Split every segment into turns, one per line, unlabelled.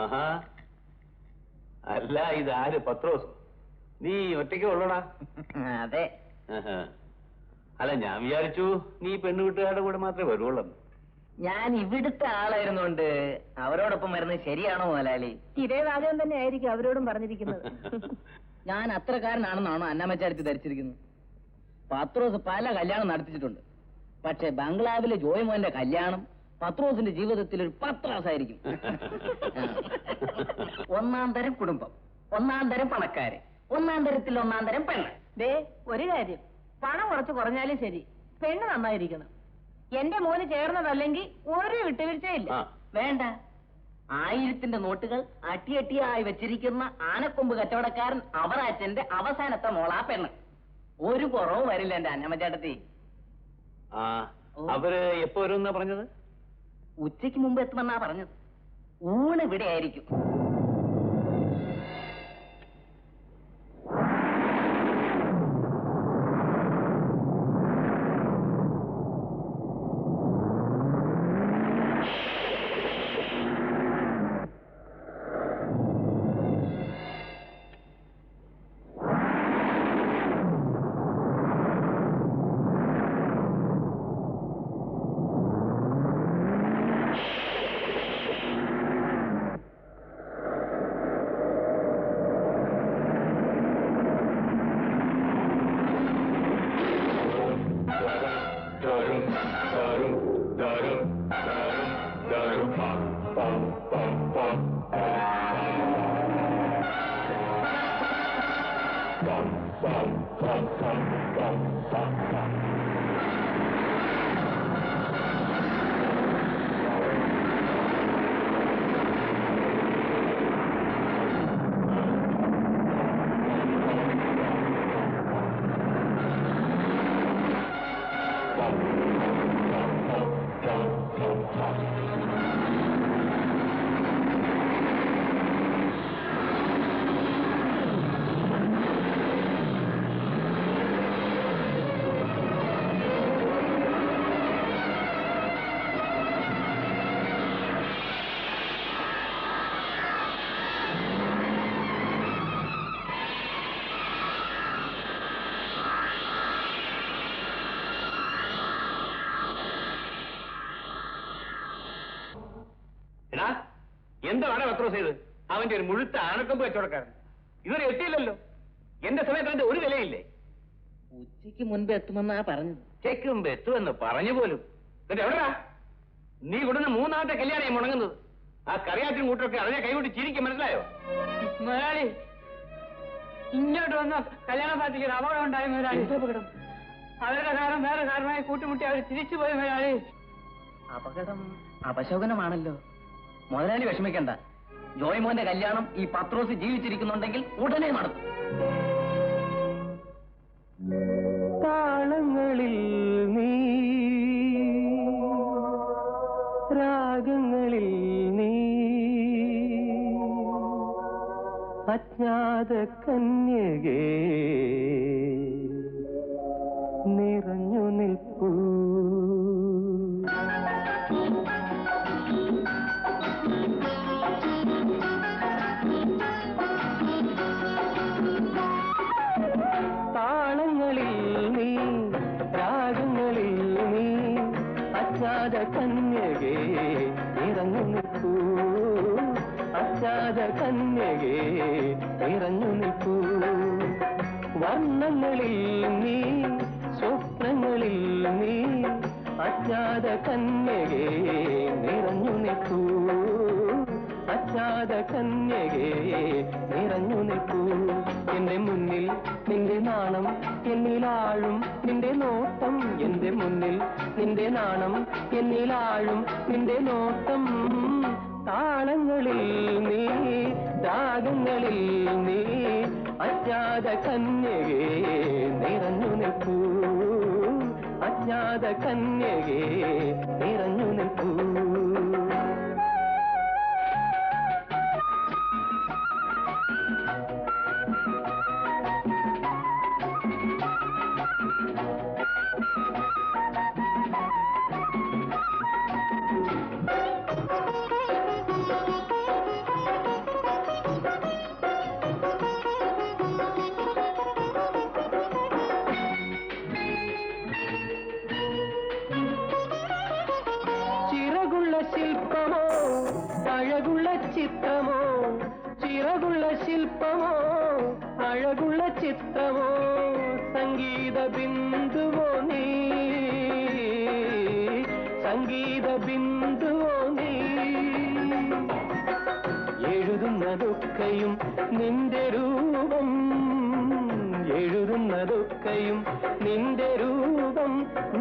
ആഹാ, അല്ല ഇതാര് പത്രോസ്? നീ ഒറ്റയ്ക്ക് ഉള്ളടാ?
അതെ.
അല്ല, ഞാൻ വിചാരിച്ചു നീ പെണ്ണുകുട്ടുകാരുടെ കൂടെ മാത്രമേ വരുവുള്ളൂ.
ഞാൻ ഇവിടുത്തെ ആളായിരുന്നോണ്ട് അവരോടൊപ്പം വരുന്നത് ശരിയാണോ മുതലാളി?
ഇതേ വാചകം തന്നെ ആയിരിക്കും അവരോടും പറഞ്ഞിരിക്കുന്നത്.
ഞാൻ അത്രക്കാരനാണെന്നാണോ അന്നമ്മച്ചാരിച്ച് ധരിച്ചിരിക്കുന്നത്? പത്രോസ് പല കല്യാണം നടത്തിച്ചിട്ടുണ്ട്. പക്ഷെ ബംഗ്ലാവിലെ ജോയ്മോന്റെ കല്യാണം പത്രോസിന്റെ ജീവിതത്തിൽ ഒരു പത്രാസായിരിക്കും. ഒന്നാം തരം കുടുംബം, ഒന്നാം തരം പണക്കാര്, ഒന്നാം തരത്തിൽ ഒന്നാം തരം പെണ്ണ്.
ദേ ഒരു കാര്യം, പണം കുറച്ച് കുറഞ്ഞാലും ശരി, പെണ്ണ് നന്നായിരിക്കണം. എന്റെ മോന് ചേർന്നതല്ലെങ്കിൽ ഒരു വിട്ടുവീഴ്ചയില്ല.
വേണ്ട, 1000 നോട്ടുകൾ അട്ടിയട്ടിയായി വെച്ചിരിക്കുന്ന ആനക്കൊമ്പ് കച്ചവടക്കാരൻ അവറാച്ചന്റെ അവസാനത്തെ മോളാ പെണ്ണ്. ഒരു കുറവും വരില്ല എന്റെ അന്നമ്മച്ചേട്ടത്തി.
അവര് എപ്പോ വരും പറഞ്ഞത്?
ഉച്ചയ്ക്ക് മുമ്പ് എത്തുമെന്നാ പറഞ്ഞത്. ഊണ് ഇവിടെ ആയിരിക്കും.
എന്താണ് പത്രോസ് ചെയ്ത്? അവന്റെ ഒരു മുഴുത്ത ആനക്കൊമ്പ് കച്ചവടക്കാരൻ. ഇതൊരു എത്തിയില്ലല്ലോ. എന്റെ സമയത്ത് അതിന്റെ ഒരു വിലയില്ലേ?
ഉച്ചയ്ക്ക് മുൻപ് എത്തുമെന്നാ പറഞ്ഞത്.
ഉച്ചയ്ക്ക് മുമ്പ് എത്തുമെന്ന് പറഞ്ഞു പോലും. എന്നിട്ട് എവിടെയാ നീ കൊടുന്ന 3ാമത്തെ കല്യാണം മുടങ്ങുന്നത്? ആ കറിയാറ്റും കൂട്ടൊക്കെ അതിനെ കൈവിട്ട് ചിരിക്കും, മനസ്സിലായോ?
മുതലാളി, ഇങ്ങോട്ട് വന്ന കല്യാണ പാർട്ടിക്ക് ഒരു അപകടം ഉണ്ടായി. മുതലാളി,
അവരുടെ കാലം വേറെ കാരണമായി കൂട്ടിമുട്ടി അവർ തിരിച്ചുപോയി മുതലാളി.
അപകടം അപശകുനമാണല്ലോ. മുതലാളി വിഷമിക്കണ്ട. ജോയ്മോന്റെ കല്യാണം ഈ പത്രോസ് ജീവിച്ചിരിക്കുന്നുണ്ടെങ്കിൽ ഉടനെ നടത്തും.
താളങ്ങളിൽ നീ, രാഗങ്ങളിൽ നീ, അജ്ഞാത കന്യകേ നിറഞ്ഞു നിൽപ്പൂ. താളങ്ങളിൽ നീ, രാഗങ്ങളിൽ നീ, അജ്ഞാത കന്യകേ നിറഞ്ഞു നിൽപ്പൂ. അജ്ഞാത കന്യകേ നിറഞ്ഞു നിൽപ്പൂ. വർണ്ണങ്ങളിൽ നീ, സ്വപ്നങ്ങളിൽ നീ, അജ്ഞാത കന്യകേ നിറഞ്ഞു നിൽപ്പൂ. അജ്ഞാത കന്യകേ നിറഞ്ഞു നിൽപ്പൂ. എന്റെ മുന്നിൽ നിന്റെ നാണം, എന്നിലാഴും നിന്റെ നോട്ടം. എന്റെ മുന്നിൽ നിന്റെ നാണം, എന്നിലാഴും നിന്റെ നോട്ടം. താളങ്ങളിൽ നീ, രാഗങ്ങളിൽ നീ, അജ്ഞാത കന്യകേ നിറഞ്ഞു നിൽപ്പൂ. അജ്ഞാത കന്യകേ നിറഞ്ഞു നിൽപ്പൂ. ശില്പമോ അഴകുള്ള ചിത്രമോ, ചിറകുള്ള ശില്പമോ അഴകുള്ള ചിത്രമോ, സംഗീത ബിന്ദുവോ നീ, സംഗീത ബിന്ദുവോ നീ. എഴുതുന്നതൊക്കെയും നിന്റെ രൂപം, എഴുതുന്നതൊക്കെയും നിന്റെ രൂപം.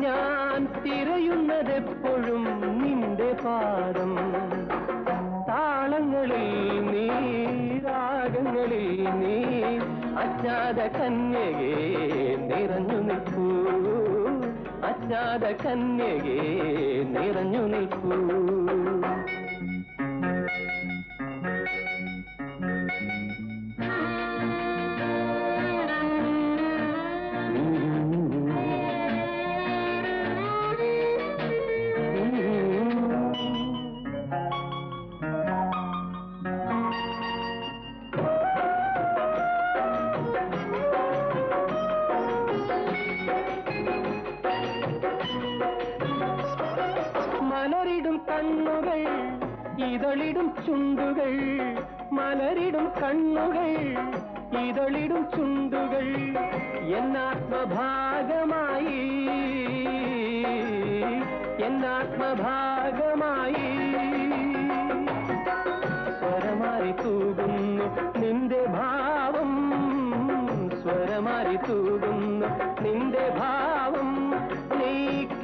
ഞാൻ തിരയുന്നതെപ്പോഴും നിന്റെ പാദം. താളങ്ങളിൽ നീ, രാഗങ്ങളിൽ നീ, അജ്ഞാത കന്യകേ നിറഞ്ഞു നിൽപ്പൂ. അജ്ഞാത കന്യകേ നിറഞ്ഞു നിൽപ്പൂ. മലരിടും കണ്ണുകൾ, ഇതളിടും ചുണ്ടുകൾ, മലരിടും കണ്ണുകൾ, ഇതളിടും ചുണ്ടുകൾ. എന്നാത്മഭാഗമായി, എന്നാത്മഭാഗമായി. സ്വരമാരി തൂകുന്നു നിന്റെ ഭാവം, സ്വരമാരി തൂകുന്നു നിന്റെ ഭാവം. നീ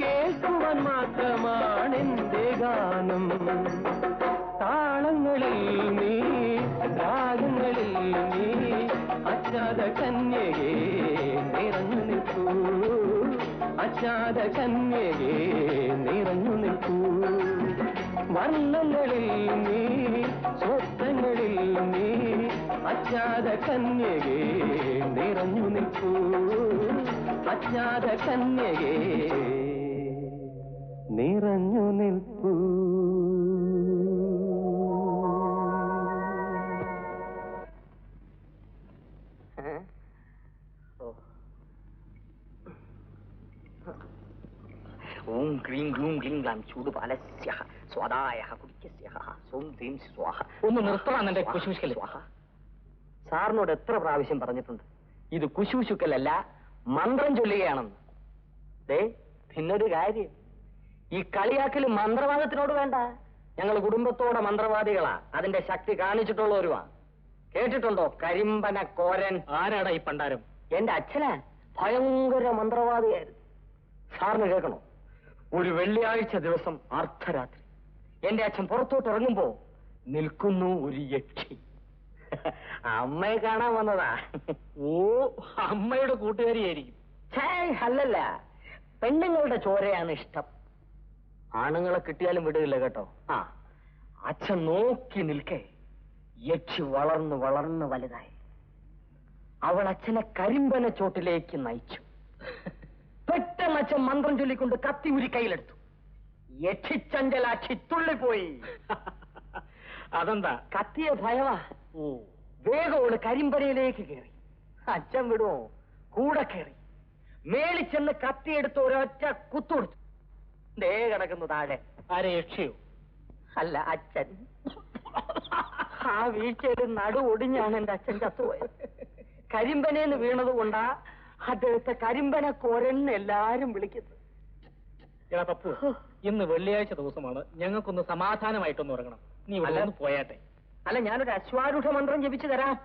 കേൾക്കുവാൻ മാത്രമാണെന്റെ ഗാനം. താളങ്ങളിൽ നീ, രാഗങ്ങളിൽ നീ, അജ്ഞാത കന്യകേ നിറഞ്ഞു നിൽപ്പൂ. അജ്ഞാത കന്യകേ നിറഞ്ഞു നിൽപ്പൂ. വർണ്ണങ്ങളിൽ നീ, സ്വപ്നങ്ങളിൽ നീ, അജ്ഞാത കന്യകേ നിറഞ്ഞു നിൽപ്പൂ. അജ്ഞാത കന്യകേ നിറഞ്ഞു നിൽപ്പൂ.
ഓം ക്രീം ഗ്ലൂം ക്ലീം ഗ്ലാം ചൂടുപാലസ്യഃ സ്വാദായഃ കുടിക്കസ്യഃ സോം ദ്രീം സ്വാഹ. ഒന്ന് നിർത്തണം എന്റെ കുശുശുക്കൽ. സാറിനോട് എത്ര പ്രാവശ്യം പറഞ്ഞിട്ടുണ്ട് ഇത് കുശുശുക്കലല്ല, മന്ത്രം ചൊല്ലുകയാണെന്ന്. പിന്നൊരു കാര്യം, ഈ കളിയാക്കൽ മന്ത്രവാദത്തിനോട് വേണ്ട. ഞങ്ങൾ കുടുംബത്തോടെ മന്ത്രവാദികളാ, അതിന്റെ ശക്തി കാണിച്ചിട്ടുള്ളവരുമാ. കേട്ടിട്ടുണ്ടോ കരിമ്പന കോരൻ?
ആരാടാ ഈ പണ്ടാരം?
എന്റെ അച്ഛനാ ഭയങ്കര മന്ത്രവാദിയായിരുന്നു. സാറിന് കേൾക്കണോ? ഒരു വെള്ളിയാഴ്ച ദിവസം അർദ്ധരാത്രി എന്റെ അച്ഛൻ പുറത്തോട്ട് ഇറങ്ങുമ്പോ നിൽക്കുന്നു ഒരു യക്ഷി. അമ്മയെ കാണാൻ വന്നതാ.
ഓ, അമ്മയുടെ കൂട്ടുകാരിയായിരിക്കും.
അല്ലല്ല, പെണ്ണുങ്ങളുടെ ചോരയാണ് ഇഷ്ടം. ആണുങ്ങളെ കിട്ടിയാലും വിടുകയില്ല കേട്ടോ. ആ, അച്ഛൻ നോക്കി നിൽക്കേ യക്ഷി വളർന്ന് വളർന്ന് വലുതായി. അവൾ അച്ഛനെ കരിമ്പന ചോട്ടിലേക്ക് നയിച്ചു. പെട്ടെന്ന് അച്ഛൻ മന്ത്രം ചൊല്ലിക്കൊണ്ട് കത്തി ഉരി കയ്യിലെടുത്തു. യക്ഷിച്ചഞ്ചലാക്ഷി തുള്ളിപ്പോയി.
അതെന്താ?
കത്തിയെ ഭയവാ. വേഗോട് കരിമ്പനയിലേക്ക് കയറി. അച്ഛൻ വിടുവോ? കൂടെ കയറി മേളിൽ ചെന്ന് കത്തിയെടുത്ത് ഒരൊറ്റ കുത്തുകൊടുത്തു. ദേ കിടക്കുന്നു താഴെ.
ആരെ, യക്ഷിയോ?
അല്ല, അച്ഛൻ. ആ വീഴ്ചയിൽ നടു ഒടിഞ്ഞാണ് എന്റെ അച്ഛൻ ചത്തുപോയത്. കരിമ്പനേന്ന് വീണത് കൊണ്ടാ അദ്ദേഹത്തെ കരിമ്പന കോരെന്ന് എല്ലാരും വിളിക്കുന്നത്.
എടാ പപ്പു, ഇന്ന് വെള്ളിയാഴ്ച ദിവസമാണ്. ഞങ്ങൾക്കൊന്ന് സമാധാനമായിട്ടൊന്ന് ഉറങ്ങണം. നീ ഇവിടെ പോയാട്ടെ.
അല്ല, ഞാനൊരു അശ്വാരൂഢ മന്ത്രം ജപിച്ചു തരാം.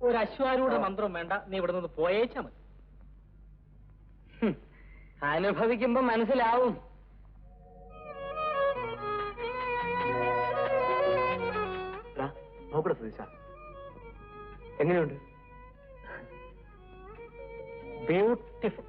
ഒരു അശ്വാരൂഢ മന്ത്രം വേണ്ട, നീ ഇവിടെ നിന്ന് പോയേച്ചാ മതി.
അനുഭവിക്കുമ്പോ മനസ്സിലാവും.
നോക്കട്ടെ സതീശ, എങ്ങനെയുണ്ട്?
ബ്യൂട്ടിഫുൾ.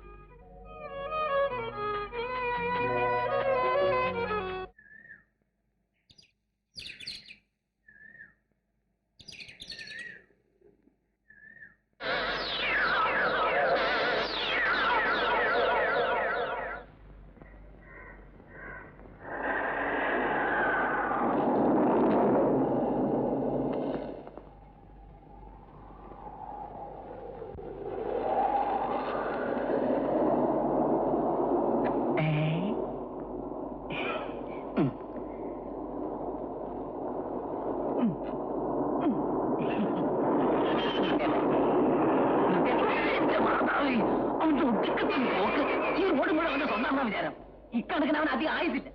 വിചാരം ഇക്കണക്കിന് അവൻ അധികം ആയിട്ടില്ല.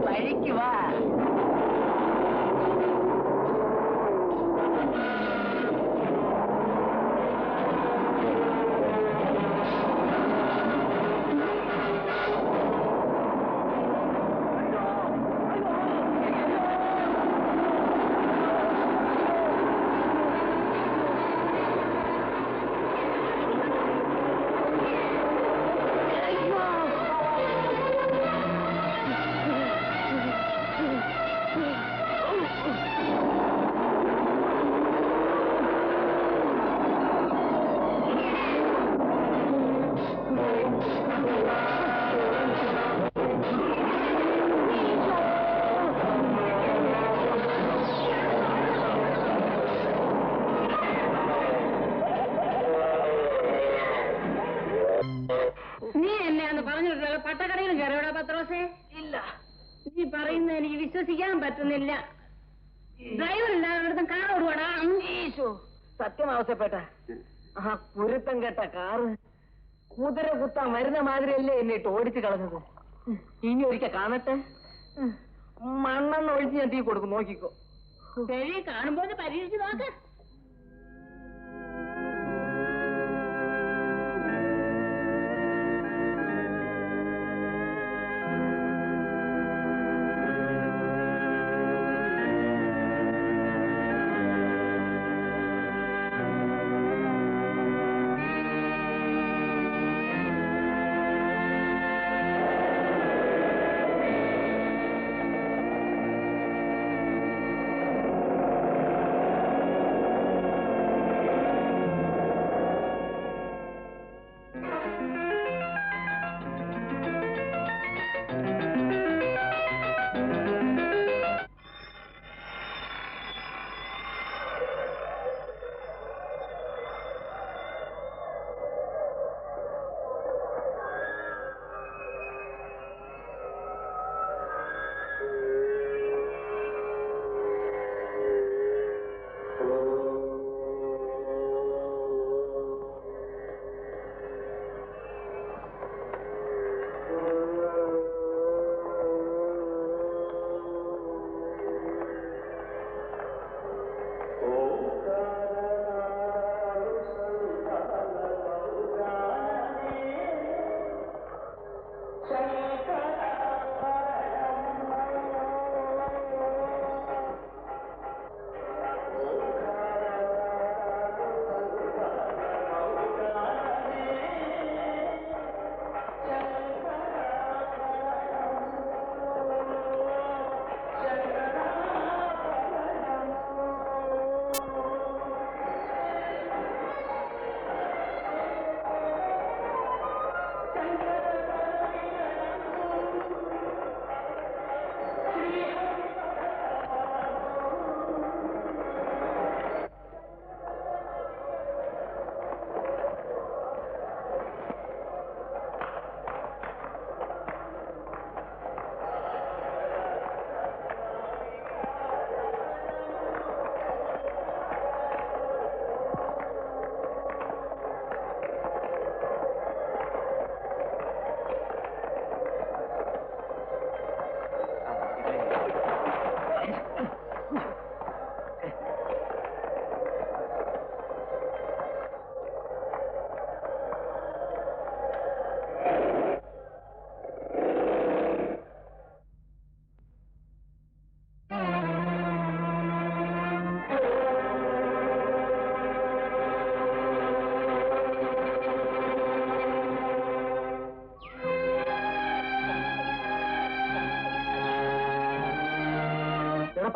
വഴിക്ക് വാ. നീ എന്നെയാന്ന് പറഞ്ഞിട്ടുള്ള പട്ടക്കടയിൽ കയറിയോടാ പത്രോസേ? ഇല്ല. നീ പറയുന്നത് എനിക്ക് വിശ്വസിക്കാൻ പറ്റുന്നില്ല. ഡ്രൈവർ ഇല്ലാതെ കാർ ഓടുവാടാ.
സത്യമാവശ്യപ്പെട്ട ആ കുരുത്തം കേട്ട കാറ് കുതിര കുത്താൻ വരുന്ന മാതിരിയല്ലേ എന്നെ ഇട്ട് ഓടിച്ചു കളഞ്ഞത്. ഇനി ഒരിക്കൽ കാണട്ടെ. മണ്ണെണ്ണ ഒഴിച്ച് ഞാൻ തീ കൊടുക്കും, നോക്കിക്കോ.
ശരി, കാണുമ്പോൾ പരീക്ഷിച്ച് നോക്ക്.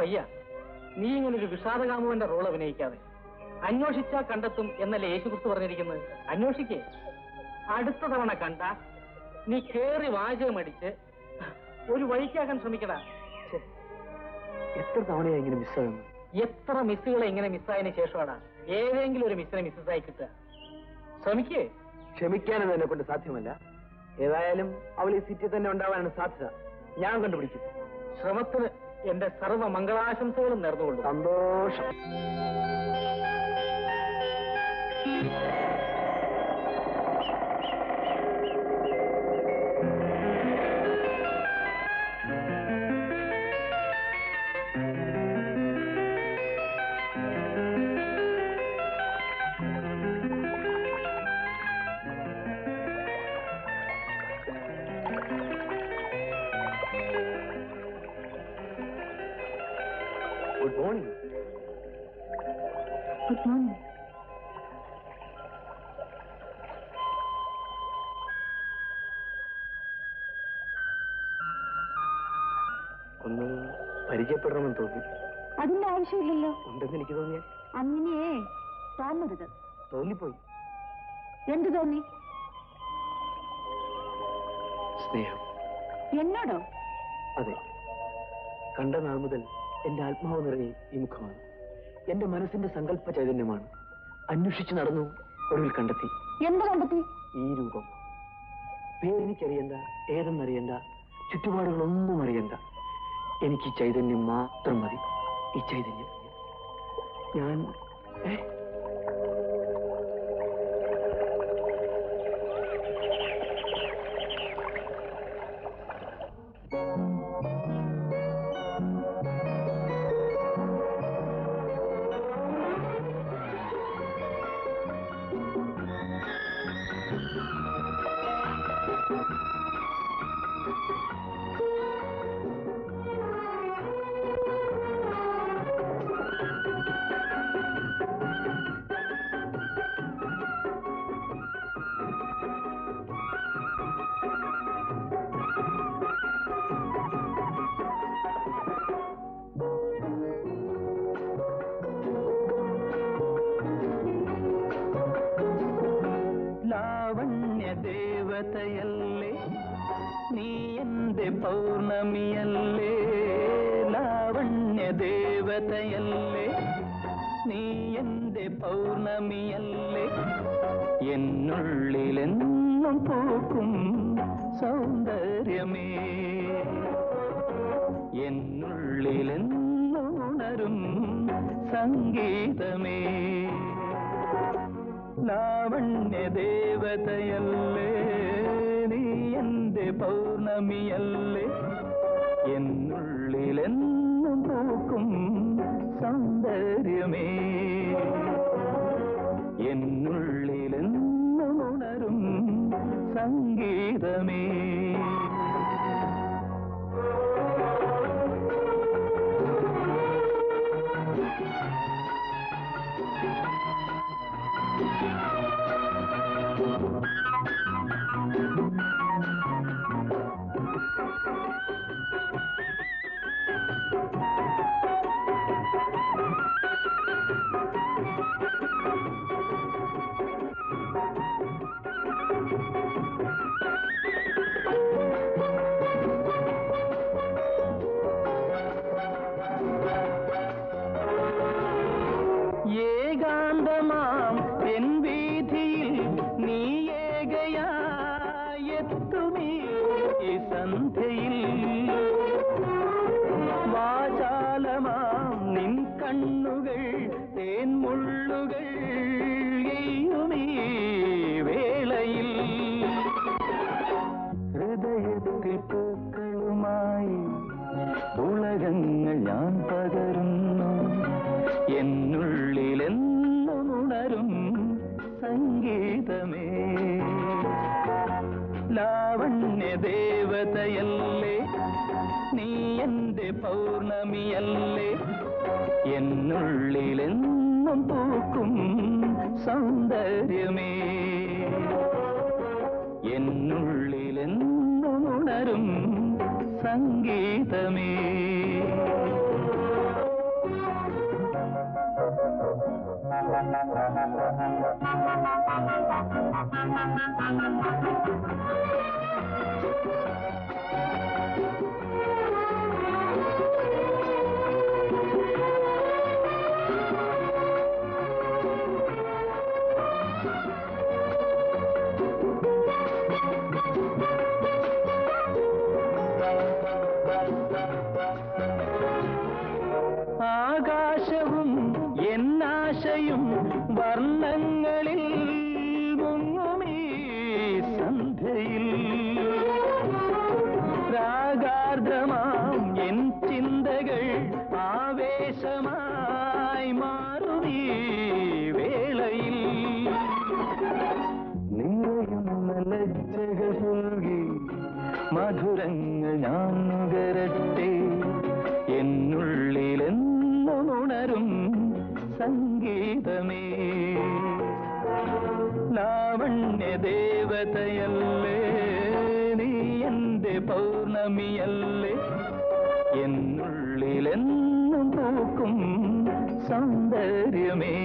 വയ്യ. നീ ഇങ്ങനൊരു വിഷാദകാമുവിന്റെ റോൾ അഭിനയിക്കാതെ. അന്വേഷിച്ചാൽ കണ്ടെത്തും എന്നല്ലേ യേശുക്രിസ്തു പറഞ്ഞിരിക്കുന്നത്. അന്വേഷിക്കേ. അടുത്ത തവണ കണ്ട നീ കേറി വാചകമടിച്ച് ഒരു വഴിക്കാക്കാൻ ശ്രമിക്കടാ.
എത്ര തവണയാ ഇങ്ങനെ മിസ്സാകുന്നു?
എത്ര മിസ്സുകളെ ഇങ്ങനെ മിസ്സായതിനു ശേഷമാണ് ഏതെങ്കിലും ഒരു മിസ്സിനെ മിസ്സായി കിട്ടുക. ശ്രമിക്കേ.
ക്ഷമിക്കാനെന്ന് എന്നെ കൊണ്ട് സാധ്യമല്ല. ഏതായാലും അവൾ ഈ സിറ്റിയിൽ തന്നെ ഉണ്ടാവാനാണ് സാധ്യത. ഞാൻ കണ്ടുപിടിക്കും.
ശ്രമത്തിന് എന്റെ സർവ്വ മംഗളാശംസകളും നേർന്നുകൊള്ളു.
സന്തോഷം. Good morning.
Good morning.
ഒന്ന് പരിചയപ്പെടണമെന്ന് തോന്നി.
അതിന്റെ ആവശ്യമില്ലല്ലോ.
ഉണ്ടെന്ന് എനിക്ക് തോന്നിയ
അങ്ങനെയേ തോന്നരുത്.
തോന്നിപ്പോയി.
എന്ത് തോന്നി?
സ്നേഹം.
എന്നോടോ?
അതെ. കണ്ട നാൾ മുതൽ എന്റെ ആത്മാവ് നിറഞ്ഞ ഈ മുഖമാണ്. എന്റെ മനസ്സിന്റെ സങ്കല്പ ചൈതന്യമാണ്. അന്വേഷിച്ചു നടന്നു, ഒടുവിൽ കണ്ടെത്തി.
എന്ത് കണ്ടെത്തി?
ഈ രൂപം. പേരെനിക്കറിയണ്ട, ഏതെന്നറിയണ്ട, ചുറ്റുപാടുകളൊന്നും അറിയണ്ട. എനിക്ക് ഈ ചൈതന്യം മാത്രം മതി. ഈ ചൈതന്യം. ഞാൻ
ദേവതയല്ലേ നീ എന്റെ പൗർണമിയല്ലേ, ലാവണ്യ ദേവതയല്ലേ നീ എന്റെ പൗർണമിയല്ലേ, എന്നുള്ളിലെന്നും പൂക്കും സൗന്ദര്യമേ, എന്നുള്ളിലെന്നും ഉണരും സംഗീതമേ, ലാവണ്യ ദേവതയല്ലേ നീ എന്റെ പൗർണമിയല്ലേ, എന്നുള്ളിലെന്നും പൂക്കും സൗന്ദര്യമേ, എന്നുള്ളിലെന്നും ഉണരും സംഗീതമേ. ഏകാന്തമാം എൻ വീഥിയിൽ നീ ഏകയായെത്തുമീ സന്ധ്യയിൽ, വാചാലമാം നിൻ കണ്ണുകൾ തേൻമുള്ളുകൾ എയ്യുമീ വേളയിൽ, ഹൃദയത്തിൽ പൂക്കളുമായി ഉലകങ്ങൾ ഞാൻ പകരുന്നു, എന്നുള്ളിലെന്നും ഉണരും സംഗീതമേ, ലാവണ്യ ദേവതയല്ലേ നീ എന്റെ പൗർണമിയല്ലേ, എന്നുള്ളിലെന്നും പൂക്കും സൗന്ദര്യമേ, എന്നുള്ളിലെന്നും ഉണരും സംഗീതമേ. ആകാശവും എന്നാശയും വർണ്ണങ്ങളിൽ മുങ്ങുമീ സന്ധ്യയിൽ രാഗാർദ്രമാം എൻ ചിന്തകൾ ആവേശമായി മാറുമീ വേളയിൽ നിറയുന്ന ലജ്ജകൾ പുൽകി മധുരങ്ങൾ ഞാൻ നുകരട്ടെ എന്നുള്ളിലെന്നുണരും സംഗീതമേ ലാവണ്യ ദേവതയല്ലേ നീ എന്റെ പൗർണമിയല്ലേ എന്നുള്ളിലെന്നും പൂക്കും സൗന്ദര്യമേ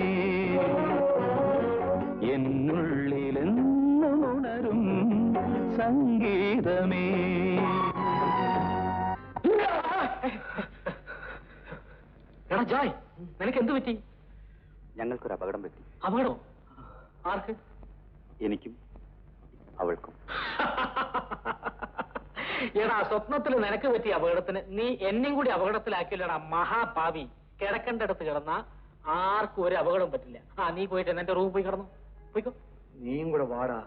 എന്നുള്ളിലെന്നും ഉണരും സംഗീതമേ.
എടാ ജോയ്, നിനക്ക് എന്ത് പറ്റി?
ഞങ്ങൾക്കൊരു അപകടം പറ്റി.
അപകടം? ആർക്ക്?
എനിക്കും അവൾക്കും.
എടാ, സ്വപ്നത്തിൽ നിനക്ക് പറ്റിയ അപകടത്തിന് നീ എന്നെയും കൂടി അപകടത്തിലാക്കിയല്ലടാ മഹാപാവി. കിടക്കേണ്ടടുത്ത് കിടന്ന ആർക്കും ഒരു അപകടം പറ്റില്ല. നീ പോയിട്ട് എന്റെ റൂം പോയി കിടന്നു. പോയിക്കോ.
നീയും കൂടെ വാടാ,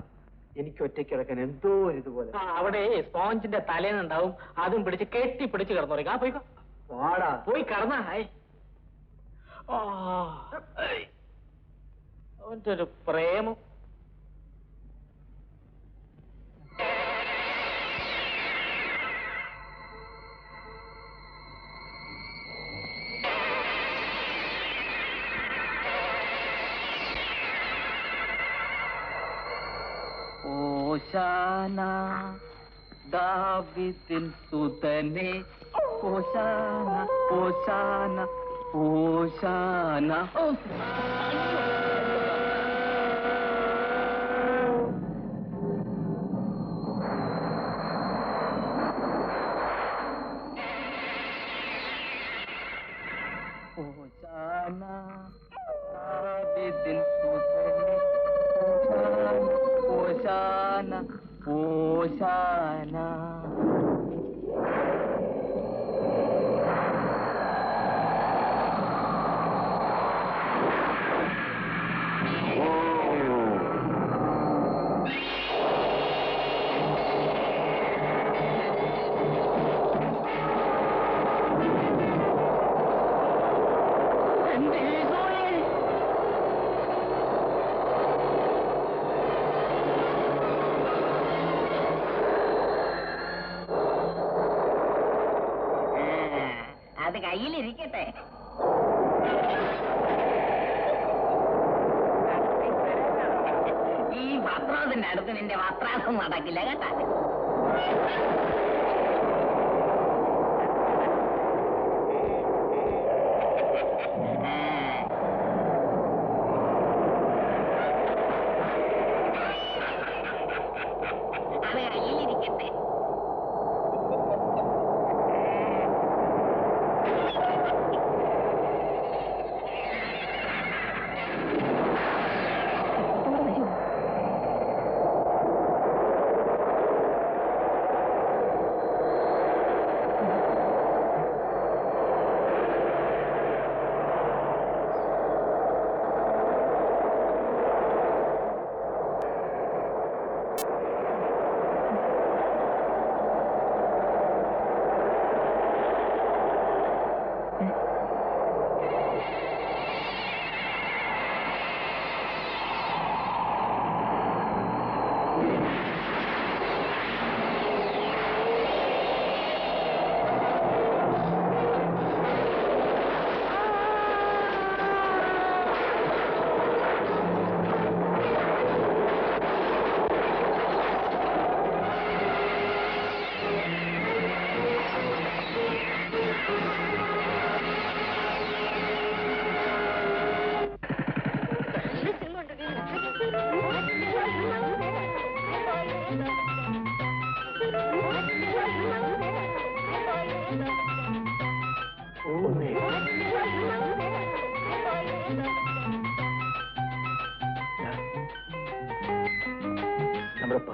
എനിക്ക് ഒറ്റയ്ക്ക് കിടക്കാൻ എന്തോ ഇതുപോലെ.
അവിടെ സ്പോഞ്ചിന്റെ തലേന്നുണ്ടാവും, അതും പിടിച്ച് കെട്ടിപ്പിടിച്ച് കിടന്നു. പോയിക്കോ,
വാടാ,
പോയി കിടന്നാ. അവന്റെ ഒരു പ്രേമം.
ഓശാന ദാവീദിൻ സുതനേ ഓശാന ഓശാന ഓശാന. ഓശാന ദാവീദിൻ സുതനേ ഓശാന ഓശാന.
അത് കയ്യിലിരിക്കട്ടെ. ഈ പത്രാസിന്റെ അടുത്ത് നിന്റെ പത്രാസം നടക്കില്ല കേട്ടാ. അത് കയ്യിലിരിക്കട്ടെ.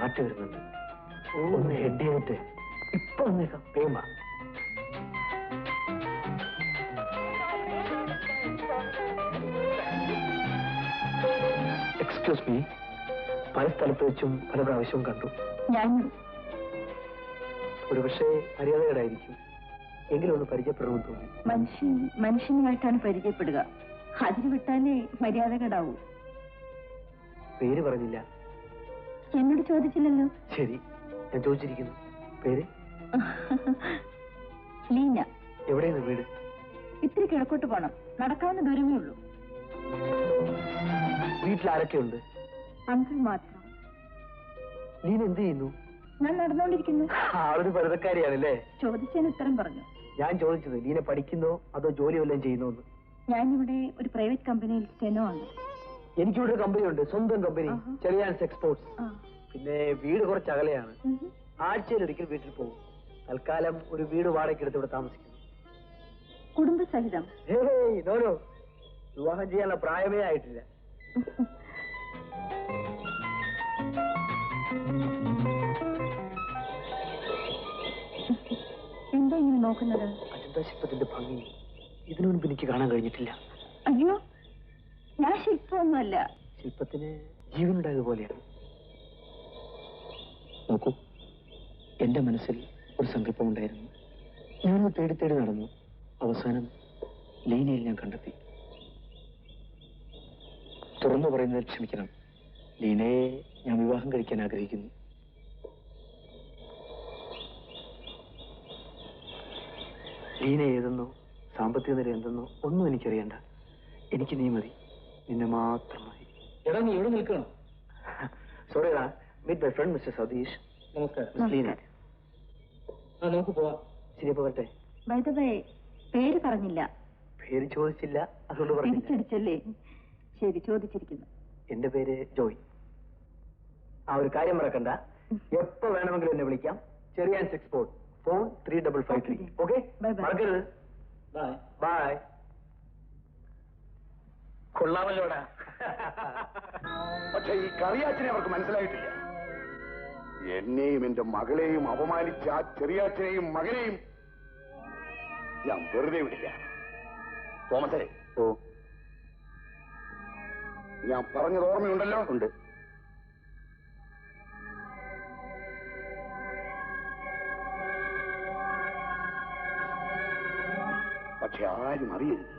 പാർട്ടി വരുന്നുണ്ട്. ഒന്ന് ഹെഡ് ചെയ്തിട്ട് ഇപ്പൊ വന്നേക്കാം. വേഗം വാ. എക്സ്ക്യൂസ് മീ, പല സ്ഥലത്ത് വെച്ചും പല പ്രാവശ്യവും കണ്ടു.
ഞാൻ
ഒരുപക്ഷെ മര്യാദകേടായിരിക്കും, എങ്കിലും ഒന്ന് പരിചയപ്പെടണമെന്ന് തോന്നി.
മനുഷ്യനുമായിട്ടാണ് പരിചയപ്പെടുക. അതിന് വിട്ടാലേ മര്യാദകേടാവൂ.
പേര് പറഞ്ഞില്ല.
എന്നോട് ചോദിച്ചില്ലല്ലോ.
ശരി, ഞാൻ ചോദിച്ചിരിക്കുന്നു. പേര്?
ലീന.
എവിടെയാണ് വീട്?
ഇത്തിരി കിഴക്കോട്ട് പോണം, നടക്കാവുന്ന ദൂരമേ ഉള്ളൂ.
വീട്ടിൽ ആരൊക്കെയുണ്ട്?
അങ്കിൾ മാത്രം.
ലീന എന്ത് ചെയ്യുന്നു?
ഞാൻ നടന്നുകൊണ്ടിരിക്കുന്നു.
ആളൊരു പരുതക്കാരിയാണല്ലേ?
ചോദിച്ചതിന് ഉത്തരം പറഞ്ഞു.
ഞാൻ ചോദിച്ചത് ലീന പഠിക്കുന്നോ അതോ ജോലി വല്ലതും ചെയ്യുന്നോന്ന്.
ഞാനിവിടെ ഒരു പ്രൈവറ്റ് കമ്പനിയിൽ സ്റ്റെനോ ആണ്.
എനിക്കിവിടെ ഒരു കമ്പനി ഉണ്ട്, സ്വന്തം കമ്പനി, ചെറിയാൻസ് എക്സ്പോർട്സ്. പിന്നെ വീട് കുറച്ച് അകലെയാണ്. ആഴ്ചയിൽ ഒരിക്കൽ വീട്ടിൽ പോകും. തൽക്കാലം ഒരു വീട് വാടകയ്ക്കെടുത്ത് ഇവിടെ താമസിക്കുന്നു.
കുടുംബസഹിതം?
നോനോ, വിവാഹം ചെയ്യാനുള്ള പ്രായമേ ആയിട്ടില്ല.
എന്താ ഇങ്ങനെ നോക്കുന്നത്?
അജന്താ ശില്പത്തിന്റെ ഭംഗി ഇതിനു മുൻപ് എനിക്ക് കാണാൻ കഴിഞ്ഞിട്ടില്ല.
അയ്യോ, ഞാൻ ശില്പമൊന്നുമല്ല.
ശില്പത്തിന് ജീവനുണ്ടായതുപോലെയാണ്. നോക്കൂ, എന്റെ മനസ്സിൽ ഒരു സങ്കല്പമുണ്ടായിരുന്നു. ഞാനത് തേടി തേടി നടന്നു. അവസാനം ലീനയിൽ ഞാൻ കണ്ടെത്തി. തുറന്നു പറയുന്നതിൽ ക്ഷമിക്കണം, ലീനയെ ഞാൻ വിവാഹം കഴിക്കാൻ ആഗ്രഹിക്കുന്നു. ലീന ഏതെന്നോ സാമ്പത്തിക നില എന്തെന്നോ ഒന്നും എനിക്കറിയണ്ട. എനിക്ക് നീ മതി, നിന്നെ മാത്രം മതി.
എടാ, നീ ഇവിടെ നിൽക്കണം.
സോറിടാ, meet my friend mister Sathish.
നമസ്കാരം.
മിസ് ലീന.
നമുക്ക് പോവാം.
ശരി, പോകട്ടെ.
ബൈ ദ വേ, പേര് പറഞ്ഞില്ല.
പേര് ചോദിച്ചില്ല, അതുകൊണ്ട് പറഞ്ഞില്ല.
തിരിച്ചടിച്ചല്ലേ? ശരി, ചോദിച്ചിരിക്കുന്നു.
എന്റെ പേര് ജോയ്. ആ ഒരു കാര്യം മറക്കണ്ട, എപ്പോ വേണമെങ്കിലും എന്നെ വിളിക്കാം. ചെറിയാൻസ് എക്സ്പോർട്ട്, ഫോൺ 3553. ഓക്കെ, മറക്കരുത്.
ബൈ.
ബൈ.
കൊള്ളാമല്ലോടാ.
പക്ഷെ ഈ കറിയാച്ചനെ അവർക്ക് മനസ്സിലായിട്ടില്ല. എന്നെയും എന്റെ മകളെയും അപമാനിച്ച ആ ചെറിയാച്ചനെയും മകനെയും ഞാൻ വെറുതെ വിടില്ല. തോമസേ,
ഓ,
ഞാൻ പറഞ്ഞത് ഓർമ്മയുണ്ടല്ലോ?
ഉണ്ട്.
പക്ഷെ ആരും അറിയരുത്,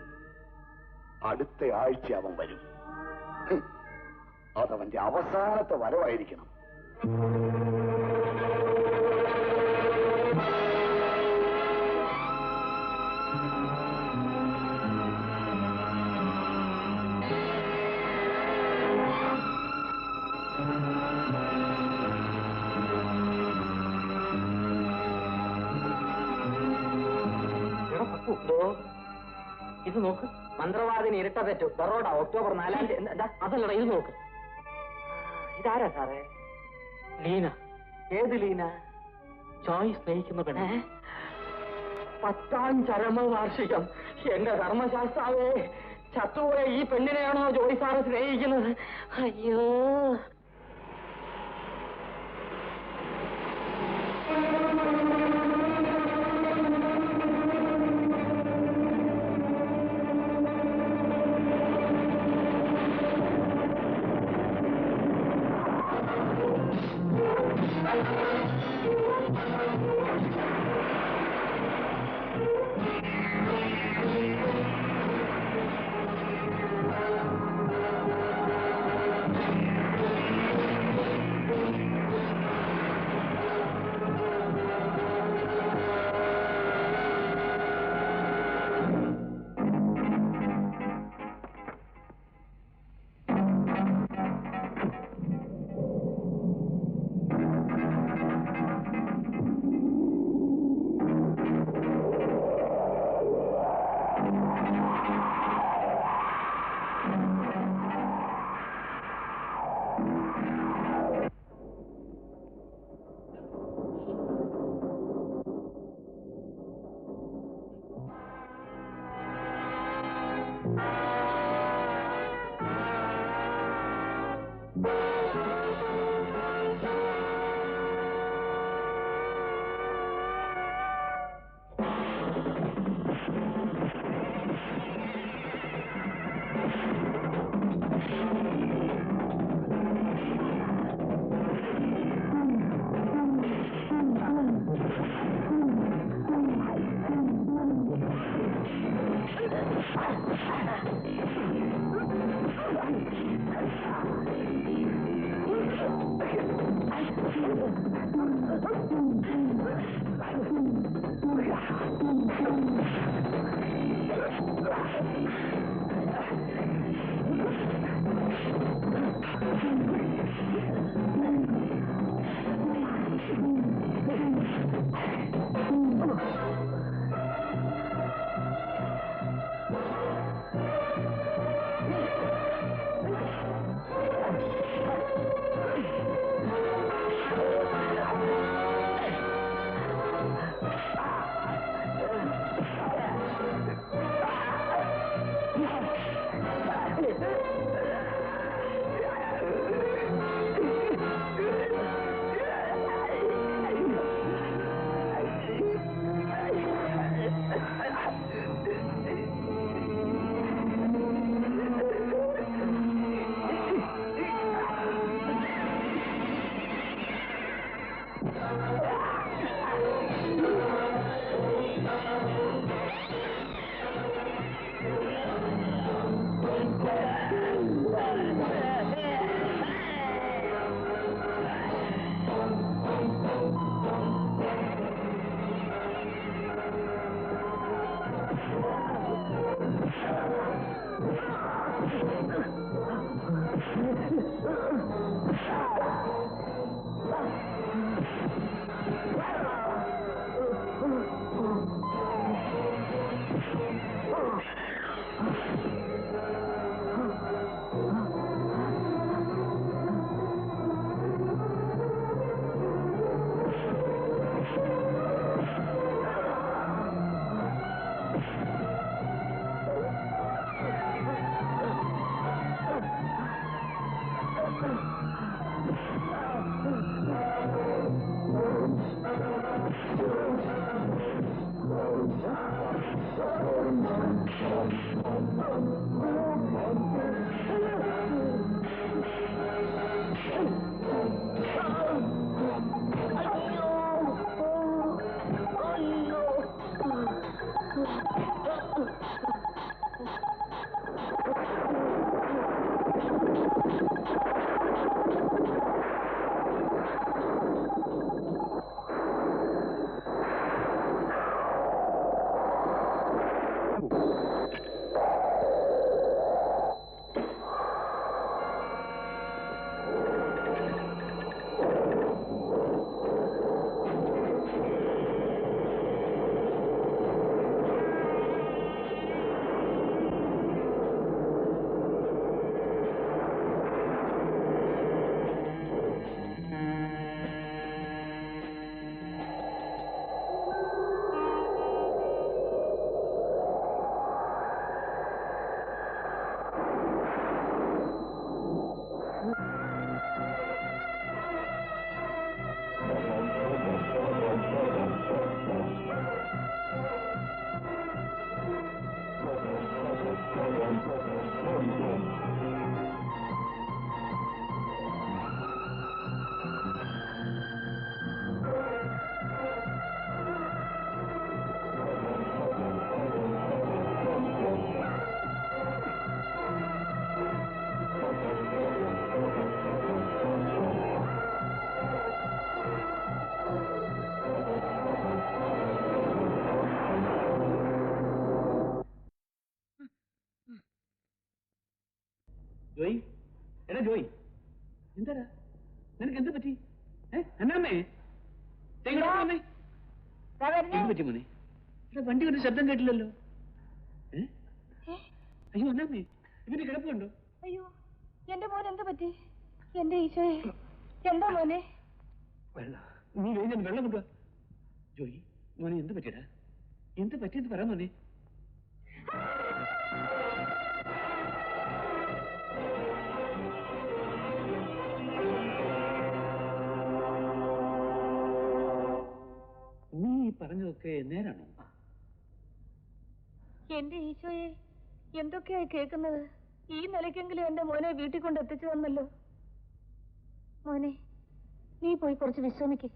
അടുത്ത ആഴ്ച അവൻ വരും. അതവന്റെ അവസാനത്തെ വരവായിരിക്കണം.
ഇത് നോക്ക്, മന്ത്രവാദിനി ഇരട്ട തെറ്റു ബറോഡ ഒക്ടോബർ 4-ാം തീയതി. അതല്ലടാ, ഇത് നോക്ക്.
ഇതാരാ സാറേ?
ലീന.
ഏത് ലീന?
ജോയ് സ്നേഹിക്കുന്ന പെണ്ണെ.
10ാം ചരമവാർഷികം.
എന്റെ ധർമ്മശാസ്ത്രാവേ, ചത്തുപോയ ഈ പെണ്ണിനെയാണോ ജോയ് സാറ് സ്നേഹിക്കുന്നത്? അയ്യോ.
ജോയി, എടാ ജോയി, എന്താടാ നിനക്ക് എന്ത് പറ്റി? അന്നാമ്മേ എന്ത് പറ്റി മോനെ? ഇവിടെ വണ്ടി കൊണ്ട് ശബ്ദം കേട്ടില്ലല്ലോ. അയ്യോ അന്നാമ്മേ, ഇവന്റെ കിടപ്പുണ്ടോ?
അയ്യോ, എന്റെ മോൻ എന്ത് പറ്റി? എന്റെ ഈശോയെ, എന്താ മോനെ?
വെള്ളം, നീ വേഗം വെള്ളം കൊണ്ടുവാ. ജോയി മോനെ, എന്ത് പറ്റിയടാ? എന്ത് പറ്റിയെന്ന് പറ മോനെ. നീ പറഞ്ഞതൊക്കെ നേരാണോ?
എന്റെ ഈശോയെ, എന്തൊക്കെയായി കേൾക്കുന്നത്? ഈ നിലയ്ക്കെങ്കിലും എന്റെ മോനെ വീട്ടിൽ കൊണ്ട് എത്തിച്ചു തന്നല്ലോ. മോനെ, നീ പോയി കുറച്ച് വിശ്രമിക്ക്.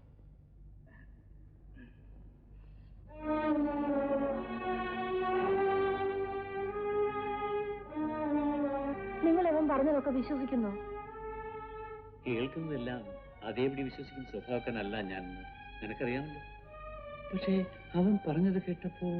നിങ്ങൾ അവൻ പറഞ്ഞതൊക്കെ വിശ്വസിക്കുന്നു?
കേൾക്കുന്നതെല്ലാം അതേപടി വിശ്വസിക്കുന്ന സ്വഭാവക്കാരനല്ല ഞാൻ, നിനക്കറിയാമല്ലോ.
പക്ഷേ അവൻ പറഞ്ഞത് കേട്ടപ്പോൾ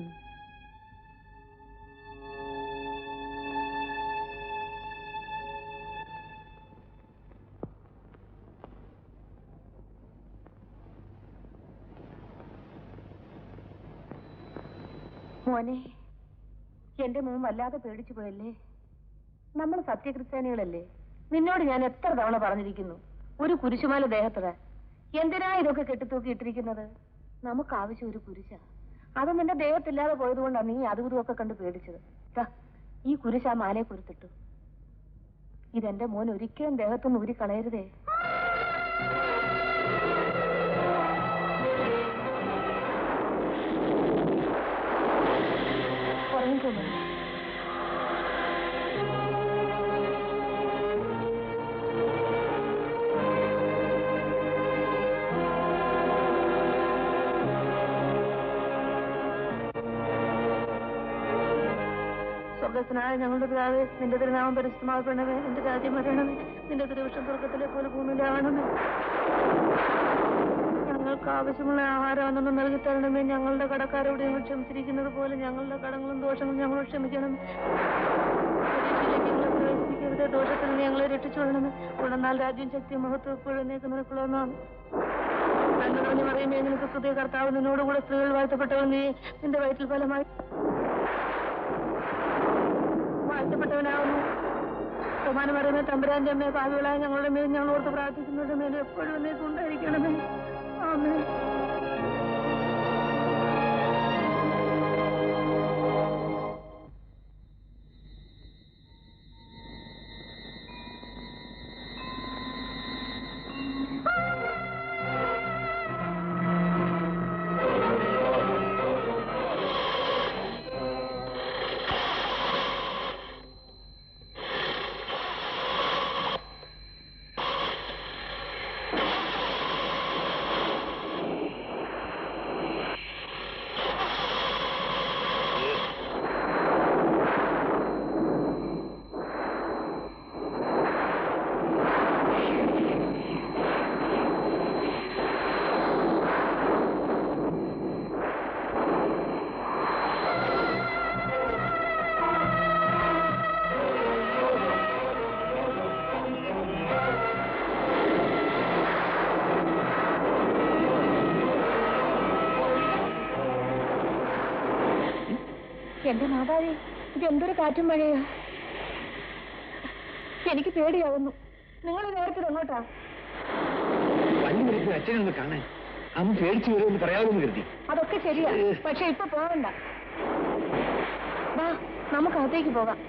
മോനെ, എന്റെ മോൻ വല്ലാതെ പേടിച്ചു പോയല്ലേ? നമ്മൾ സത്യക്രിസ്ത്യാനികളല്ലേ? നിന്നോട് ഞാൻ എത്ര തവണ പറഞ്ഞിരിക്കുന്നു, ഒരു കുരിശുമാല ദേഹത്തത്. എന്തിനാ ഇതൊക്കെ കെട്ടിത്തൂക്കി ഇട്ടിരിക്കുന്നത്? നമുക്ക് ആവശ്യം ഒരു കുരിശ. അത് നിന്റെ ദേഹത്തില്ലാതെ പോയതുകൊണ്ടാണ് നീ അതും ഇതുമൊക്കെ കണ്ട് പേടിച്ചത്. ഈ കുരിശ് ആ മാലയെ കുരുത്തിട്ടു. ഇതെന്റെ മോൻ ഒരിക്കലും ദേഹത്തൊന്നും ഊരി കളയരുതേ. ഉറങ്ങിക്കൊള്ളു. സ്വർഗ്ഗസ്ഥനായ ഞങ്ങളുടെ പിതാവേ, നിന്റെ തിരുനാമം പരിശുദ്ധമാക്കണമേ. നിന്റെ രാജ്യം വരണമേ. നിന്റെ തിരുവിഷ്ടം സ്വർഗ്ഗത്തിലെ പോലെ ഭൂമിയിലാവണമേ. ഞങ്ങൾക്ക് ആവശ്യമുള്ള ആഹാരം അന്നു നൽകി തരണമേ. ഞങ്ങളുടെ കടക്കാരോട് ഞങ്ങൾ ക്ഷമിച്ചിരിക്കുന്നത് പോലെ ഞങ്ങളുടെ കടങ്ങളും ദോഷങ്ങളും ഞങ്ങളോട് ക്ഷമിക്കണമേ. പരീക്ഷയിലേക്ക് ഞങ്ങളെ പ്രവേശിപ്പിക്കരുത്, ദോഷത്തിൽ നിന്ന് ഞങ്ങളെ രക്ഷിച്ചുകൊള്ളണമേ. ഉടനാൽ രാജ്യം ശക്തി മഹത്വം എപ്പോഴും നിനക്കുള്ളതാണ്. നന്മ നിറഞ്ഞു പറയുമേ, നിനക്ക് സ്തുതി. കർത്താവ് നിന്നോടുകൂടെ സ്ത്രീകൾ വാഴ്ത്തപ്പെട്ടവൻ നീ. നിന്റെ വയറ്റിൽ ഫലമായി വാഴ്ത്തപ്പെട്ടവനാവുന്നു. ബഹുമാനം പറയുന്ന തമ്പുരാന്റെ അമ്മയെ, പാപികളായ ഞങ്ങളുടെ മേൽ ഞങ്ങൾ ഓർത്ത് പ്രാർത്ഥിക്കുന്നവരുടെ മേലെ എപ്പോഴും നീ ഉണ്ടായിരിക്കണമേ. ആമേൻ. എന്റെ മാതാവേ, ഇതെന്തൊരു കാറ്റും മഴയാ! എനിക്ക് പേടിയാവുന്നു. നിങ്ങൾ നേരത്തെ എങ്ങോട്ടാ?
വണ്ടി വരുന്ന അച്ഛനൊന്ന് കാണാൻ. അവൻ പേടിച്ചു വരുമെന്ന് പറയാമെന്ന് കരുതി.
അതൊക്കെ ശരിയാ, പക്ഷെ ഇപ്പൊ പോകണ്ട. വാ, നമുക്ക് അകത്തേക്ക് പോകാം.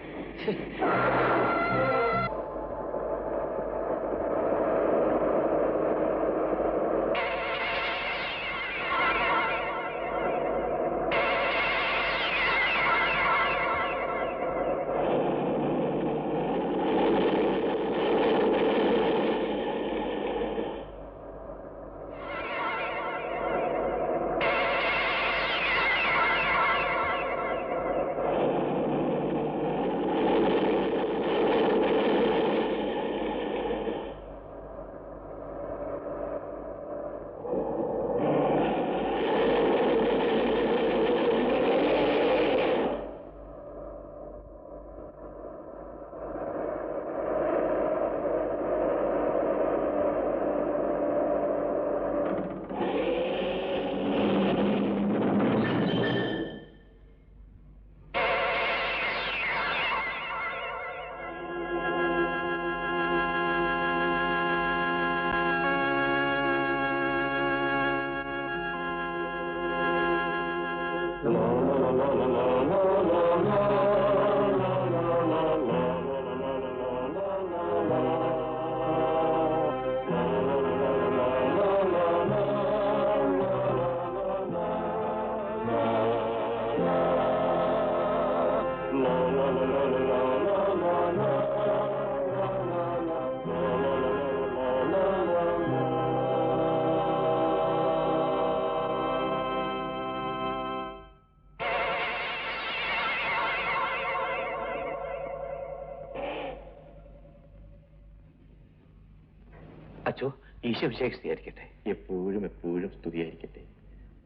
അച്ചോ, ഈശോ വിശേഷിയായിരിക്കട്ടെ. എപ്പോഴും എപ്പോഴും സ്തുതിയായിരിക്കട്ടെ.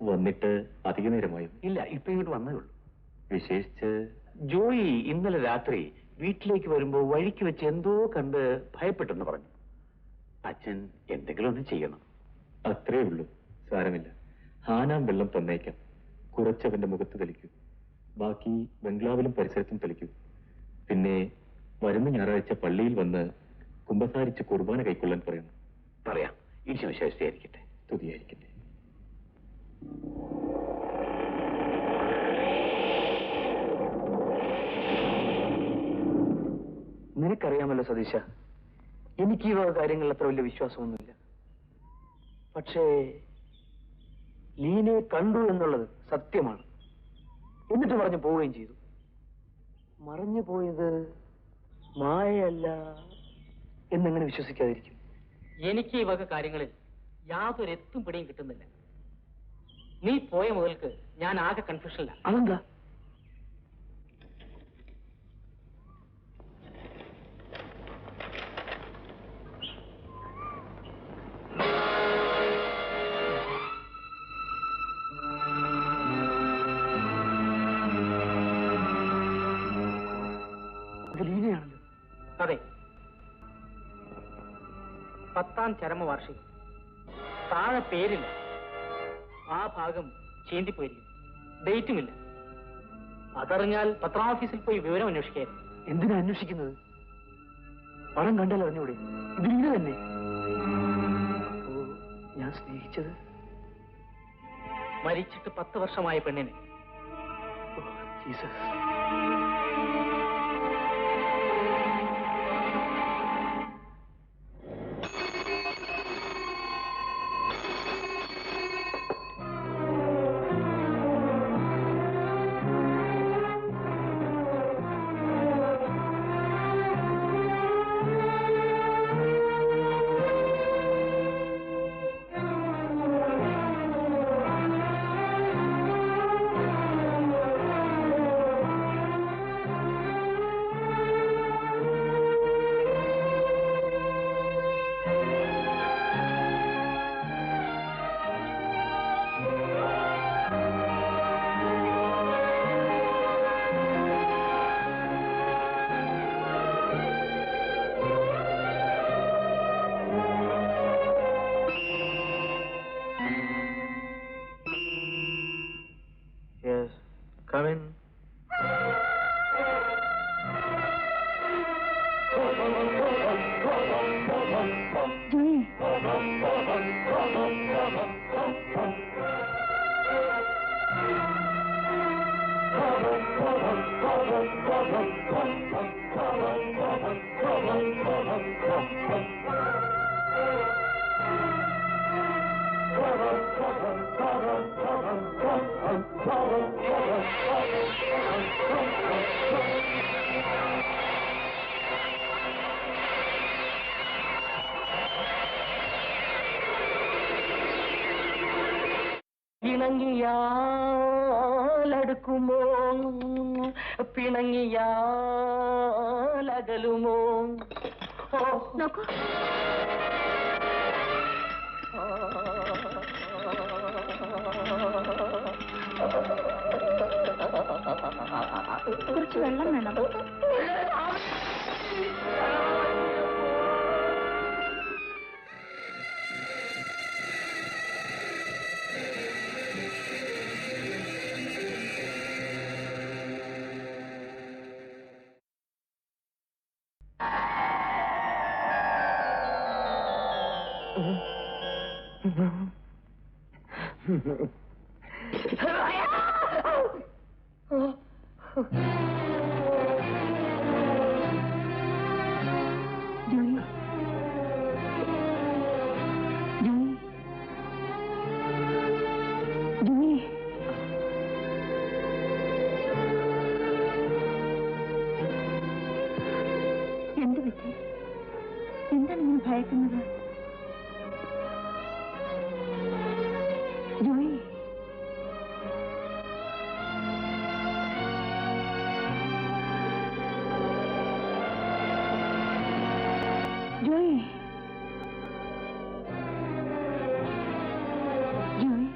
വന്നിട്ട് അധിക നേരമായോ?
ഇല്ല, ഇപ്പൊ ഇങ്ങോട്ട് വന്നേ ഉള്ളൂ.
വിശേഷിച്ച്
ജോയി ഇന്നലെ രാത്രി വീട്ടിലേക്ക് വരുമ്പോ വഴിക്ക് വെച്ച് എന്തോ കണ്ട് ഭയപ്പെട്ടെന്ന് പറഞ്ഞു. അച്ഛൻ എന്തെങ്കിലും ഒന്ന് ചെയ്യണം.
അത്രേ ഉള്ളൂ. സാരമില്ല, ഹാനാം വെള്ളം തന്നേക്കാം. കുറച്ചവന്റെ മുഖത്ത് തെളിക്കൂ. ബാക്കി ബംഗ്ലാവിലും പരിസരത്തും തെളിക്കൂ. പിന്നെ വരുന്ന ഞായറാഴ്ച പള്ളിയിൽ വന്ന് കുമ്പസാരിച്ച് കുർബാന കൈക്കൊള്ളാൻ പറയണം.
പറയാം. ഈശോ വിശ്വസിയായിരിക്കട്ടെ.
സ്തുതിയായിരിക്കട്ടെ.
നിനക്കറിയാമല്ലോ സതീശ, എനിക്ക് ഈ വക കാര്യങ്ങളിൽ അത്ര വലിയ വിശ്വാസമൊന്നുമില്ല. പക്ഷേ ലീനയെ കണ്ടു എന്നുള്ളത് സത്യമാണ്. എന്നിട്ട് പറഞ്ഞു പോവുകയും ചെയ്തു. മറഞ്ഞു പോയത് മായയല്ല എന്നെങ്ങനെ വിശ്വസിക്കാതിരിക്കും?
എനിക്ക് ഈ വക കാര്യങ്ങളിൽ യാതൊരു എത്തും പിടിയും കിട്ടുന്നില്ല. നീ പോയ മുതൽക്ക് ഞാൻ ആകെ കൺഫ്യൂഷനിലാണ്.
അതെന്താ? ലീനയാണല്ലോ.
അതെ, 10ാം ചരമവാർഷികം. താഴെ പേരില്ല, ആ ഭാഗം ചീന്തിപ്പോയിരിക്കും. ഡേറ്റുമില്ല. അതറിഞ്ഞാൽ പത്രാഫീസിൽ പോയി വിവരം അന്വേഷിക്കായിരുന്നു.
എന്തിനാ അന്വേഷിക്കുന്നത്? പണം കണ്ടാൽ അറിഞ്ഞൂടെ? ഇത് ലീന തന്നെ. അപ്പോ ഞാൻ സ്നേഹിച്ചത്
മരിച്ചിട്ട് 10 വർഷമായ പെണ്ണിനെ.
ജീസസ്.
Yes, come in.
പിണങ്ങിയാലടുക്കുമോ, പിണങ്ങിയാലകലുമോ?
നോക്കൂ, കുറച്ച് വെള്ളം വേണം. ജോയി, ജോയി, ജോയി. എന്ത് പറ്റി? എന്താണ് ഇങ്ങനെ ഭയക്കുന്നത്? ജോയി, ജോയി, ജോയി,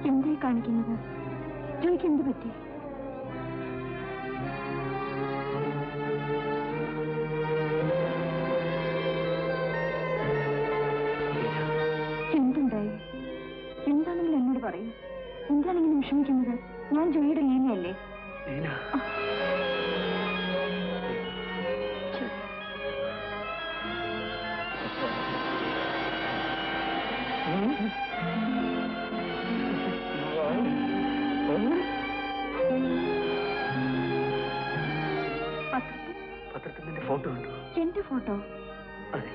എന്താ കാണിക്കുന്നത്? ജോയ്ക്ക് എന്ത് പറ്റി? എന്തുണ്ടായി? എന്താണെങ്കിലും എന്നോട് പറയൂ. എന്താണെങ്കിലും വിഷമിക്കുന്നത്? ഞാൻ ജോയിയുടെ ലീനയല്ലേ?
പത്രത്തിൽ നിന്റെ ഫോട്ടോ ഉണ്ടോ?
എന്റെ ഫോട്ടോ?
അതെ,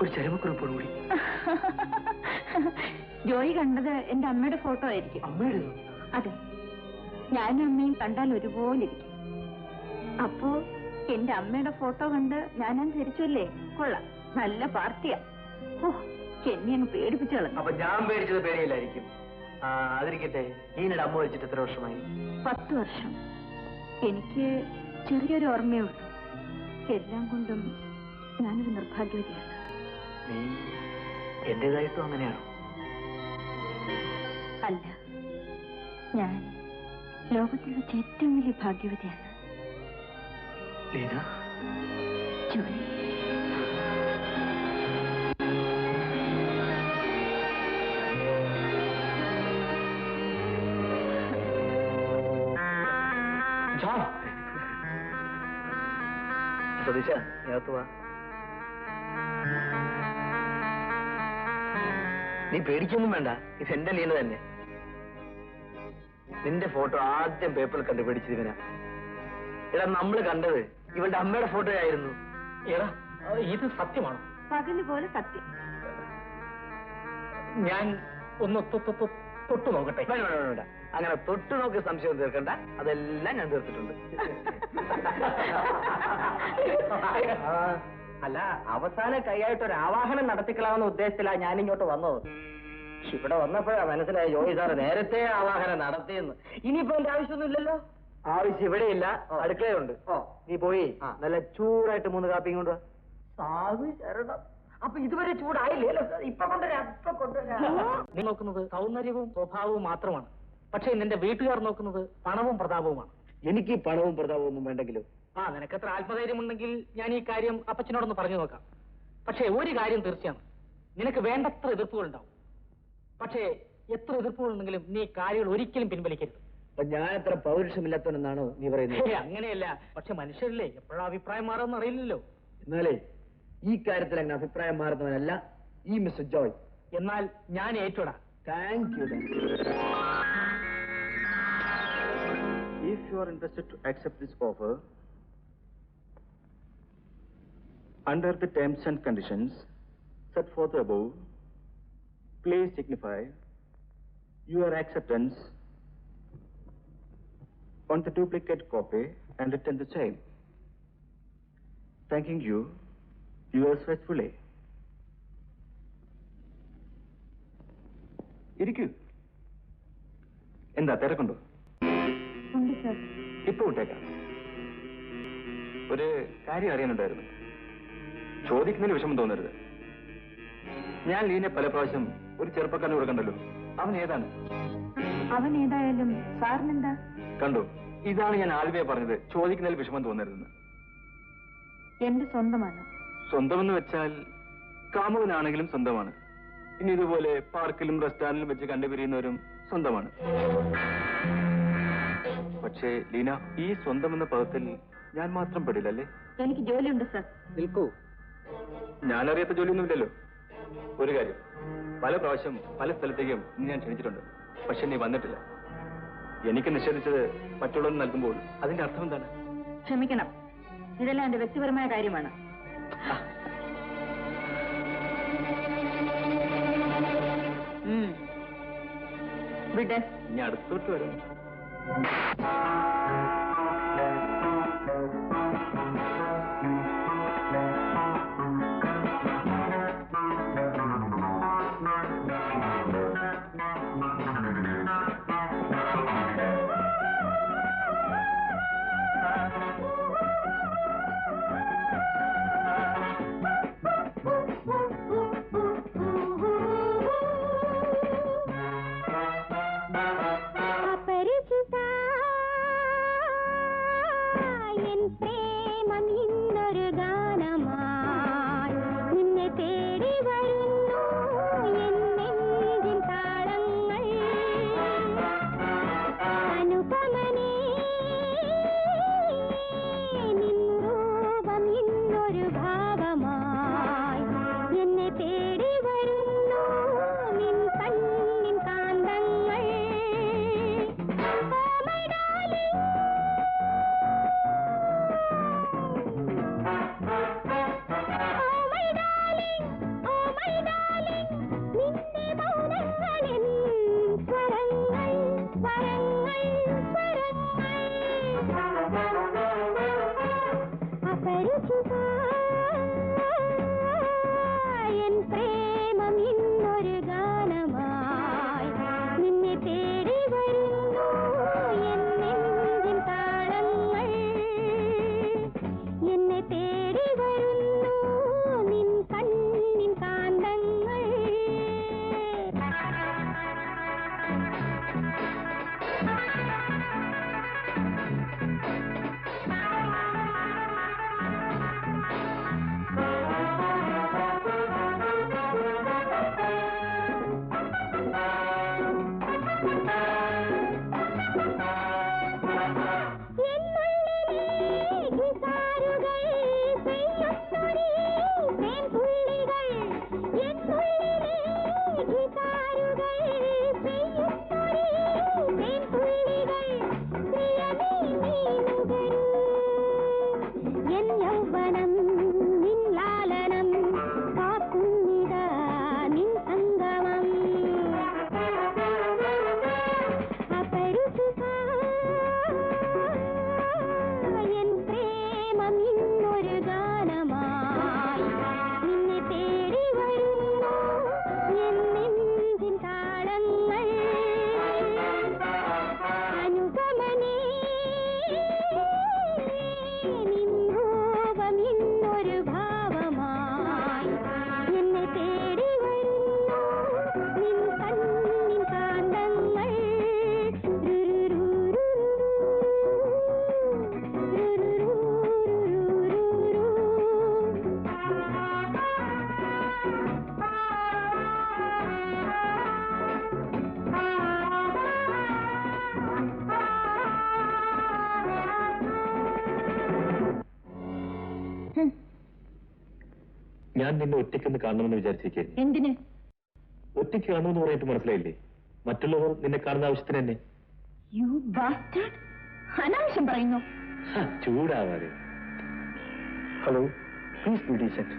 ഒരു ചരമക്കുറിപ്പോടുകൂടി.
ജോയി കണ്ടത് എന്റെ അമ്മയുടെ ഫോട്ടോ ആയിരിക്കും.
അമ്മയുടെ?
അതെ, ഞാനും അമ്മയും കണ്ടാൽ ഒരുപോലെ ഇരിക്കും. അപ്പോ എന്റെ അമ്മയുടെ ഫോട്ടോ കണ്ട് ഞാനും ധരിച്ചല്ലേ? കൊള്ളാം, നല്ല പാർട്ടിയാ. ഓ, എന്നെ അങ്ങ് പേടിപ്പിച്ചു കളഞ്ഞു.
അപ്പൊ ഞാൻ പേടിച്ചത് പേടിയില്ലായിരിക്കും. അതിരിക്കട്ടെ, ഈനയുടെ അമ്മ വെച്ചിട്ട് എത്ര വർഷമായി?
10 വർഷം. എനിക്ക് ചെറിയൊരു ഓർമ്മയേ ഉള്ളൂ. എല്ലാം കൊണ്ടും ഞാനൊരു നിർഭാഗ്യവതിയാണ്.
നീ എന്റേതായിട്ടും അങ്ങനെയാണോ?
അല്ല, ഞാൻ ലോകത്തിൽ വെച്ച് ഏറ്റവും വലിയ ഭാഗ്യവതിയാണ്.
ലീന,
ജോലി.
സതീശ, അകത്ത് വാ. നീ പേടിക്കൊന്നും വേണ്ട, ഇത് എന്റെ ലീന തന്നെ. നിന്റെ ഫോട്ടോ ആദ്യം പേപ്പറിൽ കണ്ടുപിടിച്ചത് ഇവനാ. എടാ, നമ്മൾ കണ്ടത് ഇവന്റെ അമ്മയുടെ ഫോട്ടോ ആയിരുന്നു.
എടാ, ഇത് സത്യമാണോ?
പകല് പോലെ സത്യം.
ഞാൻ ഒന്ന് തൊട്ടു നോക്കട്ടെ.
വേണ്ട വേണ്ട വേണ്ട, അങ്ങനെ തൊട്ടു നോക്കി സംശയം തീർക്കണ്ട, അതെല്ലാം ഞാൻ തീർത്തിട്ടുണ്ട്.
അല്ല, അവസാന കൈയായിട്ടൊരു ആവാഹനം നടത്തിക്കളാവുന്ന ഉദ്ദേശത്തിലാണ് ഞാനിങ്ങോട്ട് വന്നത്.
ഇവിടെ വന്നപ്പോഴാ മനസ്സിലായി ജോയി സാറ് നേരത്തെ ആവാഹനം നടത്തിയെന്ന്. ഇനിയിപ്പോ എന്റെ ആവശ്യമൊന്നുമില്ലല്ലോ. ആവശ്യം ഇവിടെയില്ല, അടുക്കളയിലുണ്ട്. നീ പോയി നല്ല ചൂടായിട്ട് 3 കാപ്പിയും കൊണ്ടുവാ. സാധു ശരണം. അപ്പൊ ഇതുവരെ ചൂടായില്ലേ? ഇപ്പൊ കൊണ്ടുവരാം.
നീ നോക്കുന്നത് സൗന്ദര്യവും സ്വഭാവവും മാത്രമാണ്. പക്ഷേ നിന്റെ വീട്ടുകാർ നോക്കുന്നത് പണവും പ്രതാപവുമാണ്.
എനിക്ക് പണവും പ്രതാപവും ഒന്നും വേണ്ടെങ്കിലും.
നിനക്കത്ര ആത്മധൈര്യമുണ്ടെങ്കിൽ ഞാൻ ഈ കാര്യം അപ്പച്ചനോടൊന്ന് പറഞ്ഞു നോക്കാം. പക്ഷേ ഒരു കാര്യം തീർച്ചയാണ്, നിനക്ക് വേണ്ടത്ര എതിർപ്പുകൾ ഉണ്ടാവും. പക്ഷേ എത്ര എതിർപ്പുകളുണ്ടെങ്കിലും നീ കാര്യങ്ങൾ ഒരിക്കലും പിൻവലിക്കരുത്.
ഞാൻ അത്ര പൗരുഷമില്ലാത്തവനെന്നാണോ നീ പറയുന്നത്?
അങ്ങനെയല്ല, പക്ഷെ മനുഷ്യരില്ലേ എപ്പോഴാ അഭിപ്രായം മാറുമെന്ന് അറിയില്ലല്ലോ.
എന്നാലേ ഈ കാര്യത്തിൽ അങ്ങനെ അഭിപ്രായം മാറുന്നവനല്ല ഈ മിസ്റ്റർ ജോയ്.
എന്നാൽ ഞാൻ ഏറ്റോടാ.
Thank you.
If you are interested to accept this offer, under the terms and conditions set forth above, please signify your acceptance on the duplicate copy and return the same. Thanking you, yours faithfully. ഇരിക്കൂ. എന്താ തിരക്കുണ്ടോ?
ഉണ്ട് sir.
ഇപ്പൊ വിട്ടേക്കാം. ഒരു കാര്യം അറിയാനുണ്ടായിരുന്നു. ചോദിക്കുന്നതിന് വിഷമം തോന്നരുത്. ഞാൻ ലീനെ പല പ്രാവശ്യം ഒരു ചെറുപ്പക്കാരനെ കൂടെ കണ്ടല്ലോ. അവൻ ഏതാണ്?
അവൻ ഏതായാലും സാറിനെന്താ?
കണ്ടു. ഇതാണ് ഞാൻ ആദ്യമേ പറഞ്ഞത്, ചോദിക്കുന്നതിൽ വിഷമം തോന്നരുതെന്ന്.
എന്റെ സ്വന്തമാണ്.
സ്വന്തമെന്ന് വെച്ചാൽ കാമുകനാണെങ്കിലും സ്വന്തമാണ്. ഇനി ഇതുപോലെ പാർക്കിലും റെസ്റ്റോറന്റിലും വെച്ച് കണ്ടുപിരിയുന്നവരും സ്വന്തമാണ്. പക്ഷേ ലീന, ഈ സ്വന്തം എന്ന പദത്തിൽ ഞാൻ മാത്രം പെടില്ലല്ലേ?
എനിക്ക് ജോലിയുണ്ട് സർ.
നിൽക്കൂ.
ഞാനറിയാത്ത ജോലിയൊന്നുമില്ലല്ലോ. ഒരു കാര്യം, പല പ്രാവശ്യം പല സ്ഥലത്തേക്കും ഇനി ഞാൻ ക്ഷണിച്ചിട്ടുണ്ട്. പക്ഷെ നീ വന്നിട്ടില്ല. എനിക്ക് നിഷേധിച്ചത് മറ്റുള്ളവർ നൽകുമ്പോൾ അതിന്റെ അർത്ഥം എന്താണ്?
ക്ഷമിക്കണം, ഇതെല്ലാം എന്റെ വ്യക്തിപരമായ കാര്യമാണ്. വിട്.
ഇനി അടുത്തോട്ട് വരും. ഞാൻ നിന്നെ ഒറ്റയ്ക്കൊന്ന് കാണണമെന്ന് വിചാരിച്ചിരിക്കുന്നു.
എന്തിന്?
ഒറ്റയ്ക്ക് കാണുമെന്ന് പറഞ്ഞിട്ട് മനസ്സിലായില്ലേ? മറ്റുള്ളവർ നിന്നെ കാണുന്ന ആവശ്യത്തിന് തന്നെ.
അനാവശ്യം പറയുന്നു.
ചൂടാവാതെ. Hello, please be decent.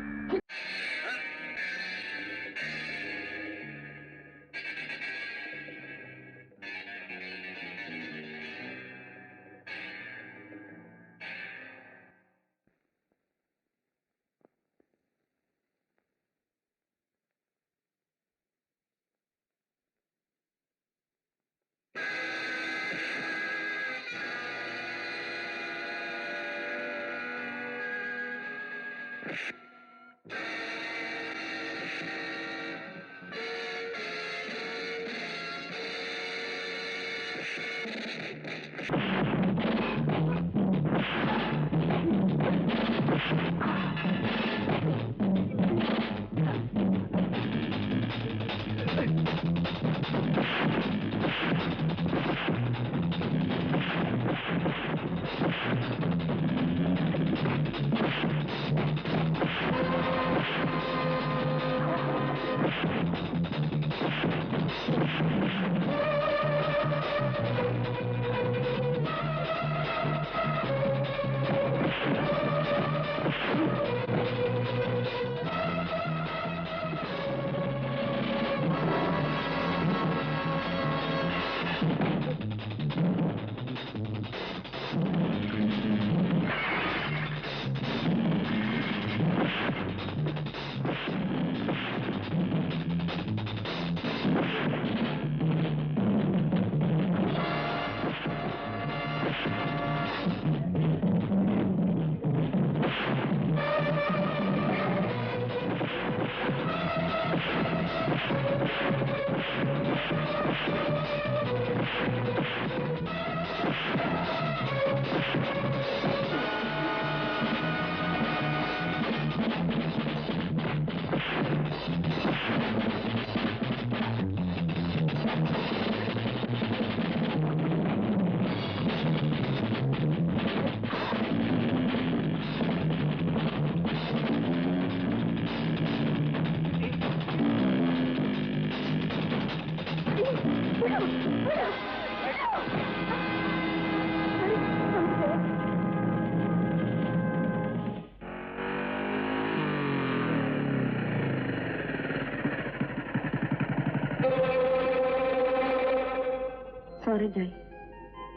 Sorry Joy,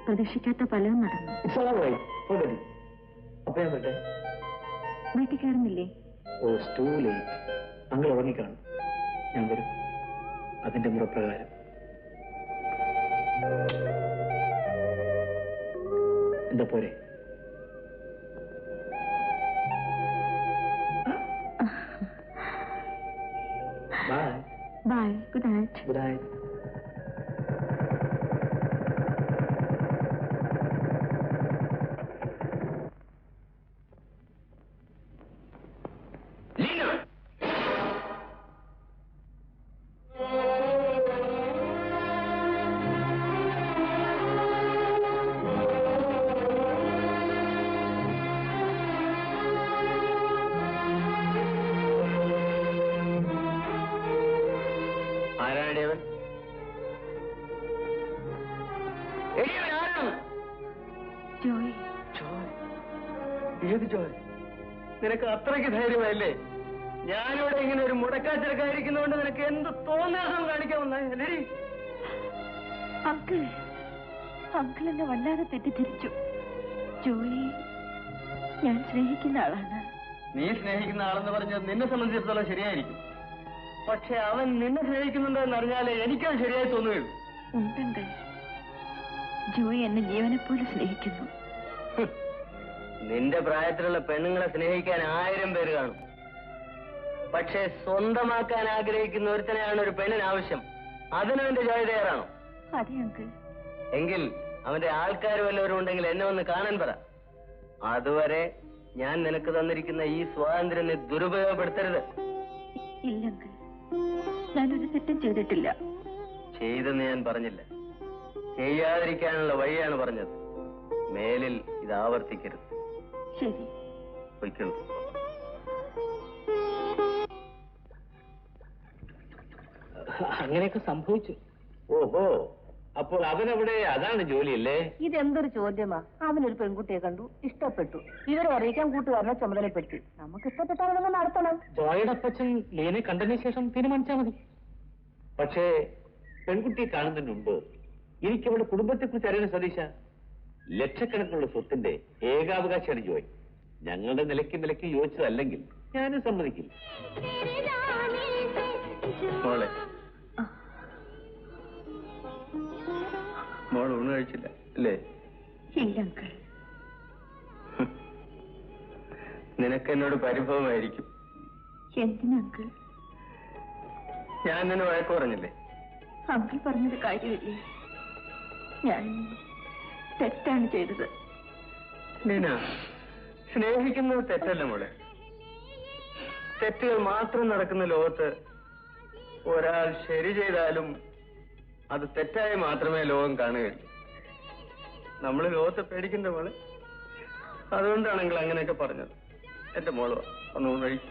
പ്രതീക്ഷിക്കാത്ത പലതും നടന്നു.
അപ്പൊ ഞാൻ വരട്ടെ.
വീട്ടിൽ കയറുന്നില്ലേ?
ഓ, ടൂ ലേറ്റ്. അങ്ങൾ ഉറങ്ങിക്കാണും. ഞാൻ വരും അതിന്റെ മുറപ്രകാരം. എന്താ പോരെ? Bye.
Bye. Good night.
Good night.
Joy,
ഏത് ജോയ്? നിനക്ക് അത്രയ്ക്ക് ധൈര്യമായില്ലേ? ഞാനിവിടെ ഇങ്ങനെ ഒരു മുടക്കാച്ചിരക്കായിരിക്കുന്നതുകൊണ്ട് നിനക്ക് എന്ത് തോന്നാസം കാണിക്കാമെന്നല്ലേ?
അങ്കിൾ അങ്കിൾ എന്നെ വല്ലാതെ തെറ്റിദ്ധരിച്ചു. ജോയി ഞാൻ സ്നേഹിക്കുന്ന ആളാണ്.
നീ സ്നേഹിക്കുന്ന ആളെന്ന് പറഞ്ഞത് നിന്നെ സംബന്ധിച്ചിടത്തോളം ശരിയായിരിക്കും. പക്ഷെ അവൻ നിന്നെ സ്നേഹിക്കുന്നുണ്ടോ എന്നറിഞ്ഞാലേ എനിക്കത് ശരിയായി തോന്നുകയുള്ളൂ.
ഉണ്ടെങ്കിൽ ജോയി എന്നെ ജീവനെ പോലെ സ്നേഹിക്കുന്നു.
നിന്റെ പ്രായത്തിലുള്ള പെണ്ണുങ്ങളെ സ്നേഹിക്കാൻ 1000 പേര് കാണും. പക്ഷെ സ്വന്തമാക്കാൻ ആഗ്രഹിക്കുന്ന ഒരുത്തനെയാണ് ഒരു പെണ്ണിന് ആവശ്യം. അതിനും എന്റെ ജോയ് തയ്യാറാണോ?
അതെ അങ്കിൾ.
എങ്കിൽ അവന്റെ ആൾക്കാർ വല്ലവരും ഉണ്ടെങ്കിൽ എന്നെ ഒന്ന് കാണാൻ പറ. അതുവരെ ഞാൻ നിനക്ക് തന്നിരിക്കുന്ന ഈ സ്വാതന്ത്ര്യം നീ ദുരുപയോഗപ്പെടുത്തരുത്.
ഇല്ല അങ്കിൾ, ഞാനൊരു തെറ്റും ചെയ്തിട്ടില്ല.
ചെയ്തെന്ന് ഞാൻ പറഞ്ഞില്ല, ചെയ്യാതിരിക്കാനുള്ള വഴിയാണ് പറഞ്ഞത്. മേലിൽ ഇത് ആവർത്തിക്കരുത്.
ശരി.
പൊയ്ക്കോളൂ.
അങ്ങനെയൊക്കെ സംഭവിച്ചു.
ഓഹോ, അപ്പോൾ അവനവിടെ അതാണ് ജോലിയല്ലേ?
ഇതെന്തൊരു ചോദ്യമാ? അവനൊരു പെൺകുട്ടിയെ കണ്ടു, ഇഷ്ടപ്പെട്ടു. ഇവരെ അറിയിക്കാൻ കൂട്ടുകാരനെ ചുമതലപ്പെടുത്തി. നമുക്ക് ഇഷ്ടപ്പെട്ടാൽ നമ്മൾ നടത്തണം.
ജോയുടെ അപ്പച്ചൻ ലീനെ കണ്ടതിന് ശേഷം തീരുമാനിച്ചാൽ മതി.
പക്ഷേ പെൺകുട്ടിയെ കാണുന്നതിന് മുമ്പ് എനിക്കവിടെ കുടുംബത്തെക്കുറിച്ച് അറിയണം സതീശ. ലക്ഷക്കണക്കിനുള്ള സ്വത്തിന്റെ ഏകാവകാശമാണ് ജോയ്. ഞങ്ങളുടെ നിലയ്ക്ക് യോജിച്ചതല്ലെങ്കിൽ ഞാനും സമ്മതിക്കില്ല.
മോളെ, മോൾ ഊണ് കഴിച്ചില്ല അല്ലേ?
ഇല്ല അങ്കിൾ.
നിനക്ക് എന്നോട് പരിഭവമായിരിക്കും.
എന്തിനാ അങ്കിൾ?
ഞാൻ നിന്നെ വഴക്ക് പറഞ്ഞില്ലേ?
അങ്കിൾ പറഞ്ഞത് കാര്യമില്ലേ? ഞാൻ തെറ്റാണ് ചെയ്തത്.
ലീന, സ്നേഹിക്കുന്നത് തെറ്റല്ല മോളെ. തെറ്റുകൾ മാത്രം നടക്കുന്ന ലോകത്ത് ഒരാൾ ശരി ചെയ്താലും അത് തെറ്റായി മാത്രമേ ലോകം കാണുകയുള്ളൂ. നമ്മൾ ലോകത്തെ പേടിക്കണ്ട മോളെ. അതുകൊണ്ടാണെങ്കിൽ അങ്ങനെയൊക്കെ പറഞ്ഞത്. എന്റെ മോള് ഒന്ന് കഴിക്കും.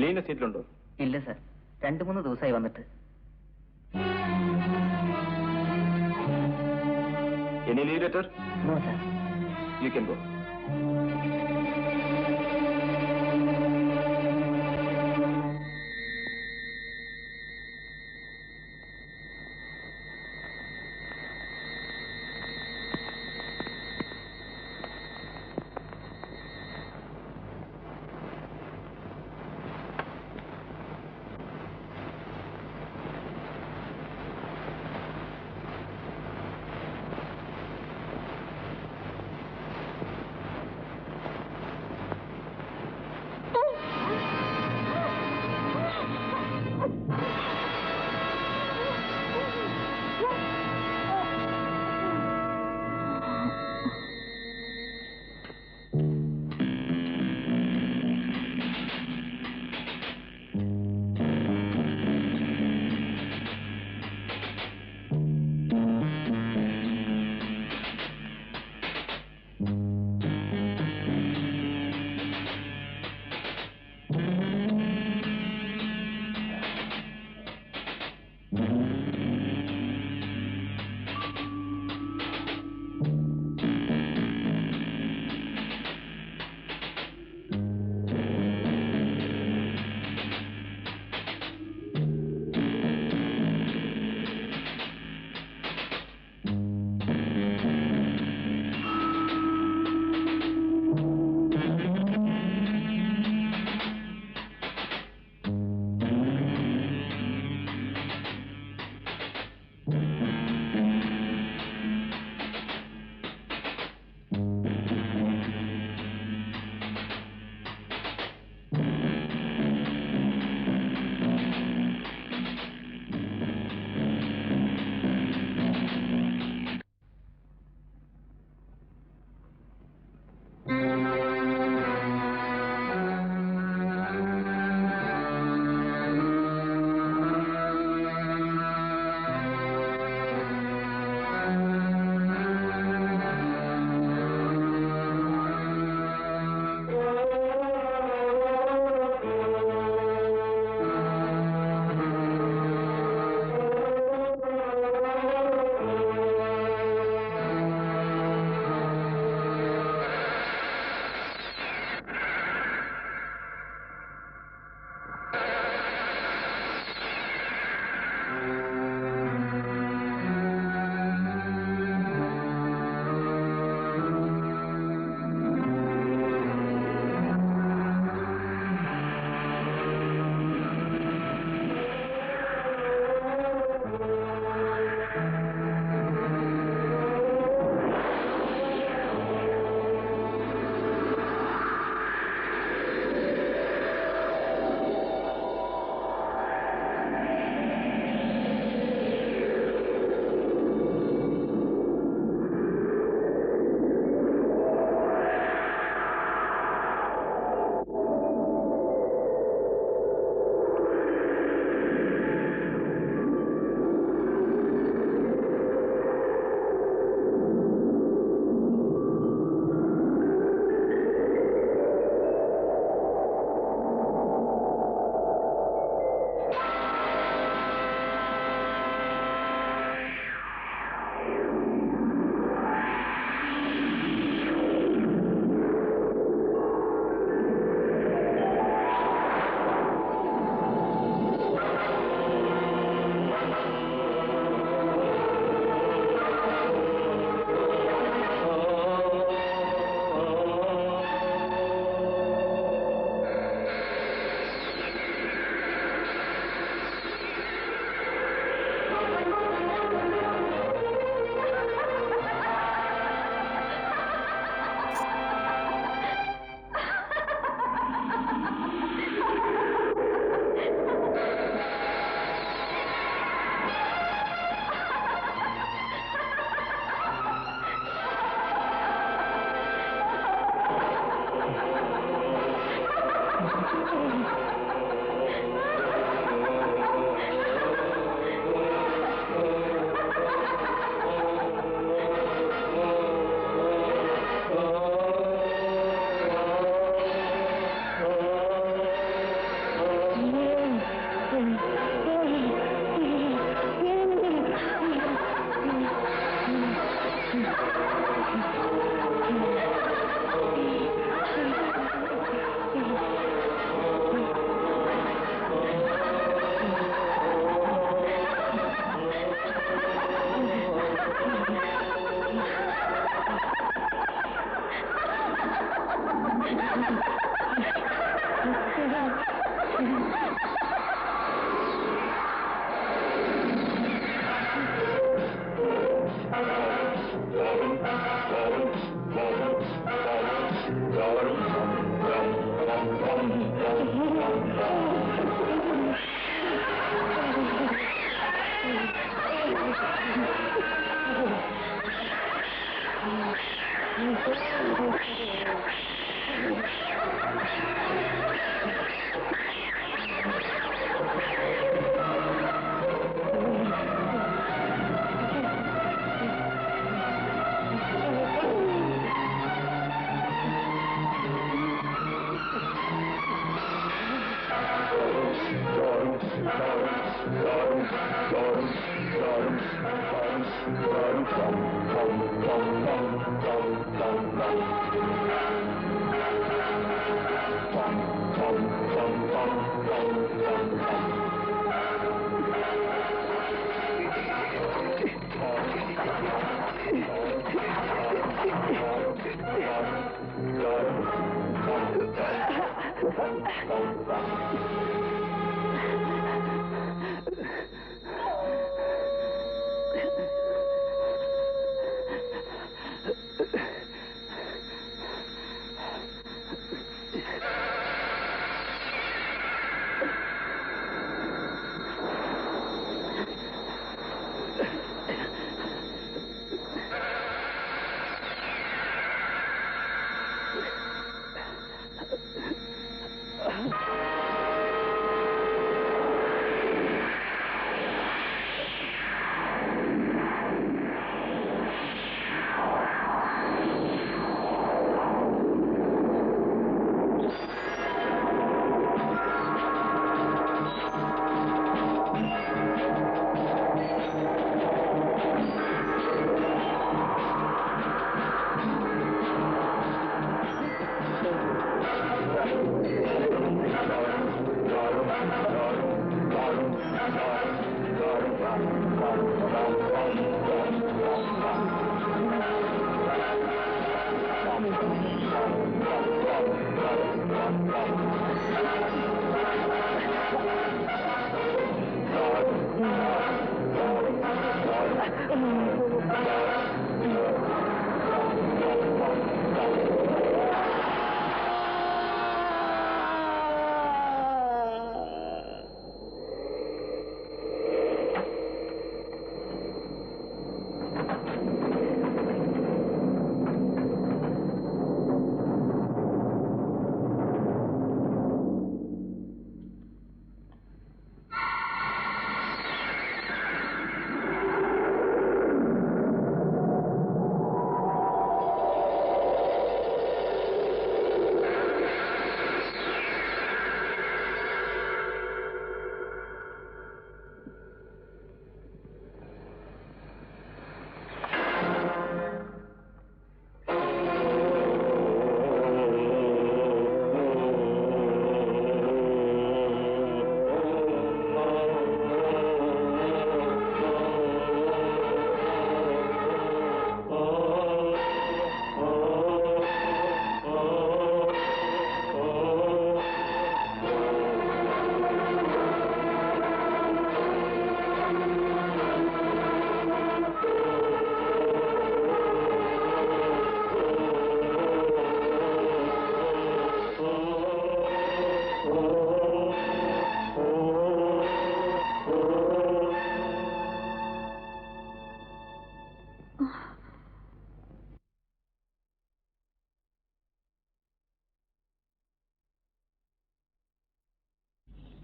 ലീന സീറ്റിലുണ്ടോ?
ഇല്ല സർ, 2-3 ദിവസമായി വന്നിട്ട്.
Any leave letter?
No sir.
You can go.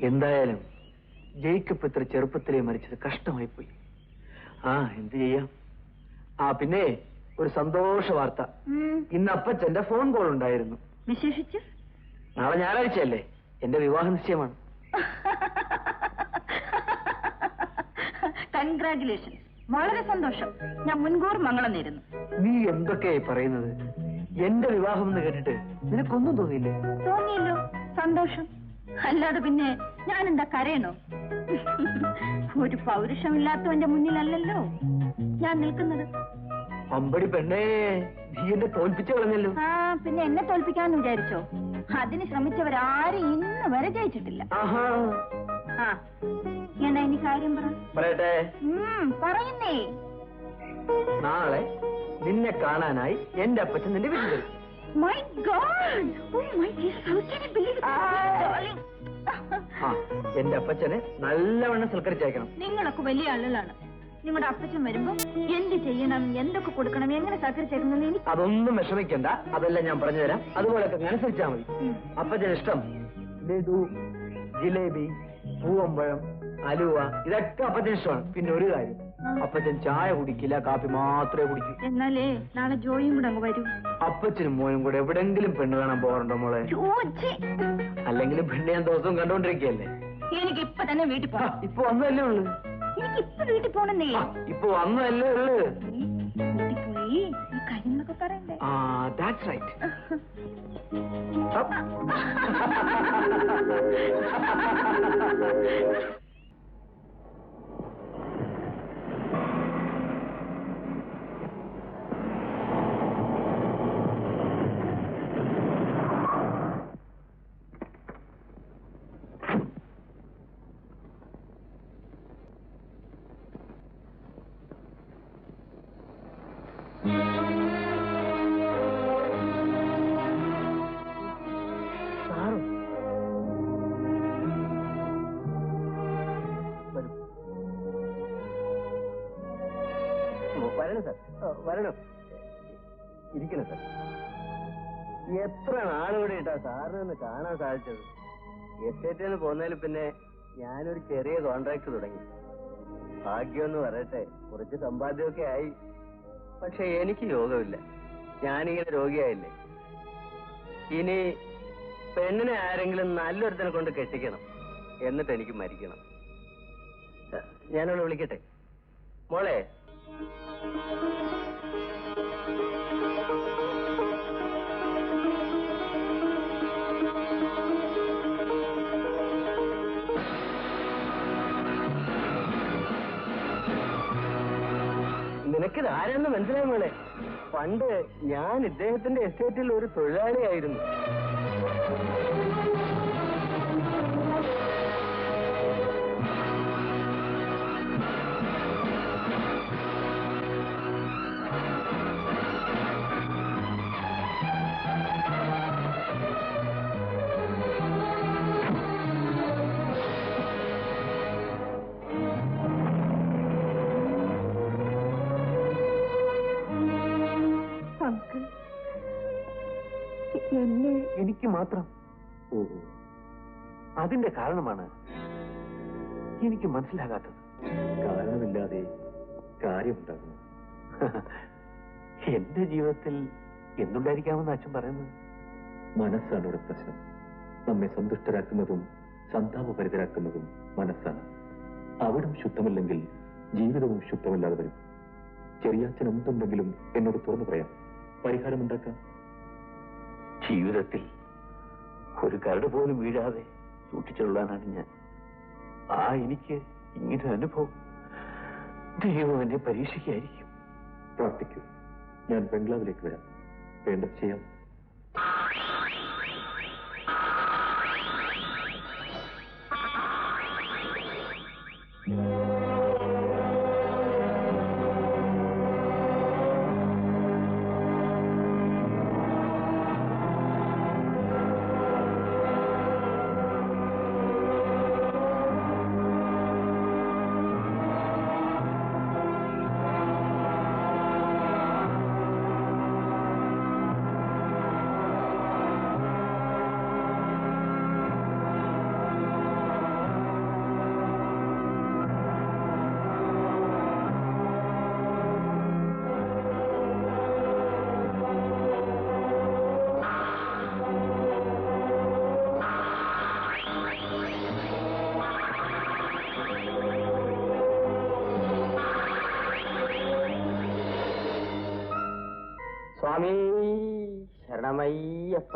എന്തായാലും ജയിക്കപ്പ് ഇത്ര ചെറുപ്പത്തിലേ മരിച്ചത് കഷ്ടമായി പോയി. ആ എന്ത് ചെയ്യാം. ആ പിന്നെ ഒരു സന്തോഷ വാർത്ത. ഇന്ന് അപ്പച്ചന്റെ ഫോൺ കോൾ ഉണ്ടായിരുന്നു.
വിശേഷിച്ച്
നാളെ ഞായറാഴ്ചയല്ലേ, എന്റെ വിവാഹ നിശ്ചയമാണ്.
കൺഗ്രാറ്റുലേഷൻസ്. വളരെ സന്തോഷം. ഞാൻ മുൻകൂർ മംഗളം നേരുന്നു.
നീ എന്തൊക്കെയായി പറയുന്നത്? എന്റെ വിവാഹം എന്ന് കേട്ടിട്ട് നിനക്കൊന്നും തോന്നിയില്ലേ?
തോന്നിയല്ലോ, സന്തോഷം. അല്ലാതെ പിന്നെ ഞാൻ എന്താ കരയണോ? ഒരു പൗരുഷമില്ലാത്തവന്റെ മുന്നിലല്ലല്ലോ ഞാൻ നിൽക്കുന്നത്.
അമ്പടി പെണ്ണേ, നീ എന്നെ തോൽപ്പിച്ചു കളഞ്ഞല്ലോ.
ആ, പിന്നെ എന്നെ തോൽപ്പിക്കാന്ന് വിചാരിച്ചോ? അതിന് ശ്രമിച്ചവരാരും ഇന്ന് വരെ ജയിച്ചിട്ടില്ല.
ആഹാ,
ആ, എന്നാ ഇനി കാര്യം
പറയട്ടെ.
പറയുന്നേ.
നാളെ നിന്നെ കാണാനായി എന്റെ അപ്പച്ചൻ നിന്റെ വീട്ടിൽ വരും.
My God! Oh my dear, how can I believe it? Darling.
ആ, എന്റെ അപ്പച്ചനെ നല്ലവണ്ണം സൽക്കരിച്ചയക്കണം.
നിങ്ങളൊക്കെ വലിയ ആളുകളാണ്. നിങ്ങളുടെ അപ്പച്ചൻ വരുമ്പോ എന്ത് ചെയ്യണം, എന്തൊക്കെ കൊടുക്കണം, എങ്ങനെ സൽക്കരിച്ചേക്കണം എനിക്ക്.
അതൊന്നും വിഷമിക്കണ്ട, അതെല്ലാം ഞാൻ പറഞ്ഞു തരാം. അതുപോലൊക്കെ അനുസരിച്ചാൽ മതി. അപ്പച്ചന് ഇഷ്ടം ലഡു, ജിലേബി, പൂവമ്പഴം, അലുവ, ഇതൊക്കെ അപ്പച്ചന് ഇഷ്ടമാണ്. പിന്നെ ഒരു കാര്യം, അപ്പച്ചൻ ചായ കുടിക്കില്ല, കാപ്പി മാത്രമേ കുടിക്കൂ.
എന്നാലേ നാളെ ജോയും കൂടെ അങ്ങ് വരൂ.
അപ്പച്ചനും മോനും കൂടെ എവിടെങ്കിലും പെണ്ണ് കാണാൻ പോകാറുണ്ടോ മോളെ? അല്ലെങ്കിലും പെണ്ണ് ഞാൻ ദിവസവും കണ്ടോണ്ടിരിക്കുകയല്ലേ.
എനിക്ക് ഇപ്പൊ തന്നെ വീട്ടിൽ പോകാം.
ഇപ്പൊ വന്നതല്ലേ ഉള്ളു.
എനിക്ക് ഇപ്പൊ വീട്ടിൽ പോണെന്നേ.
ഇപ്പൊ വന്നതല്ലേ ഉള്ളു.
വീട്ടിൽ പോയി ഈ കാര്യങ്ങളൊക്കെ പറയണ്ടേ?
ആ, ദാറ്റ്സ് റൈറ്റ്. വരണം സാർ, വരണം. ഇരിക്കണം സാർ. എത്ര നാളുകൂടി ഇട്ടാ സാറിനൊന്ന് കാണാൻ സാധിച്ചത്. എസ്റ്റേറ്റിൽ നിന്ന് പോന്നതിൽ പിന്നെ ഞാനൊരു ചെറിയ കോൺട്രാക്ട് തുടങ്ങി. ഭാഗ്യമെന്ന് പറയട്ടെ, കുറച്ച് സമ്പാദ്യമൊക്കെ ആയി. പക്ഷെ എനിക്ക് യോഗമില്ല. ഞാനിങ്ങനെ രോഗിയായില്ലേ. ഇനി പെണ്ണിനെ ആരെങ്കിലും നല്ലൊരുത്തനെ കൊണ്ട് കെട്ടിക്കണം, എന്നിട്ട് എനിക്ക് മരിക്കണം. ഞാനവളെ വിളിക്കട്ടെ? മോളെ, നിനക്കിത് ആരാന്ന് മനസ്സിലായ മോളെ? പണ്ട് ഞാൻ ഇദ്ദേഹത്തിന്റെ എസ്റ്റേറ്റിൽ ഒരു തൊഴിലാളിയായിരുന്നു. എന്നെ എനിക്ക് മാത്രം. ഓ, അതിന്റെ കാരണമാണ് എനിക്ക് മനസ്സിലാകാത്തത്.
കാരണമില്ലാതെ കാര്യമുണ്ടാകുന്നു.
എന്റെ ജീവിതത്തിൽ എന്തുണ്ടായിരിക്കാമെന്ന് അച്ഛൻ പറയുന്നത്?
മനസ്സാണ് ഇവിടെ പ്രശ്നം. നമ്മെ സന്തുഷ്ടരാക്കുന്നതും സന്താപഭരിതരാക്കുന്നതും മനസ്സാണ്. അവിടം ശുദ്ധമല്ലെങ്കിൽ ജീവിതവും ശുദ്ധമല്ലാതെ വരും. ചെറിയാച്ചൻ എന്തുണ്ടെങ്കിലും എന്നോട് തുറന്നു പറയാം, പരിഹാരമുണ്ടാക്കാം.
ജീവിതത്തിൽ ഒരു കരട് പോലും വീഴാതെ സൂക്ഷിച്ചുള്ളതാണ് ഞാൻ. എനിക്ക് ഇങ്ങനെ അനുഭവം ദൈവം എന്നെ പരീക്ഷിക്കായിരിക്കും.
പ്രാർത്ഥിക്കൂ, ഞാൻ ബംഗ്ലാവിലേക്ക് വരാം. വേണ്ടത് ചെയ്യാം.
സ്വാമി ശരണമയ്യപ്പ.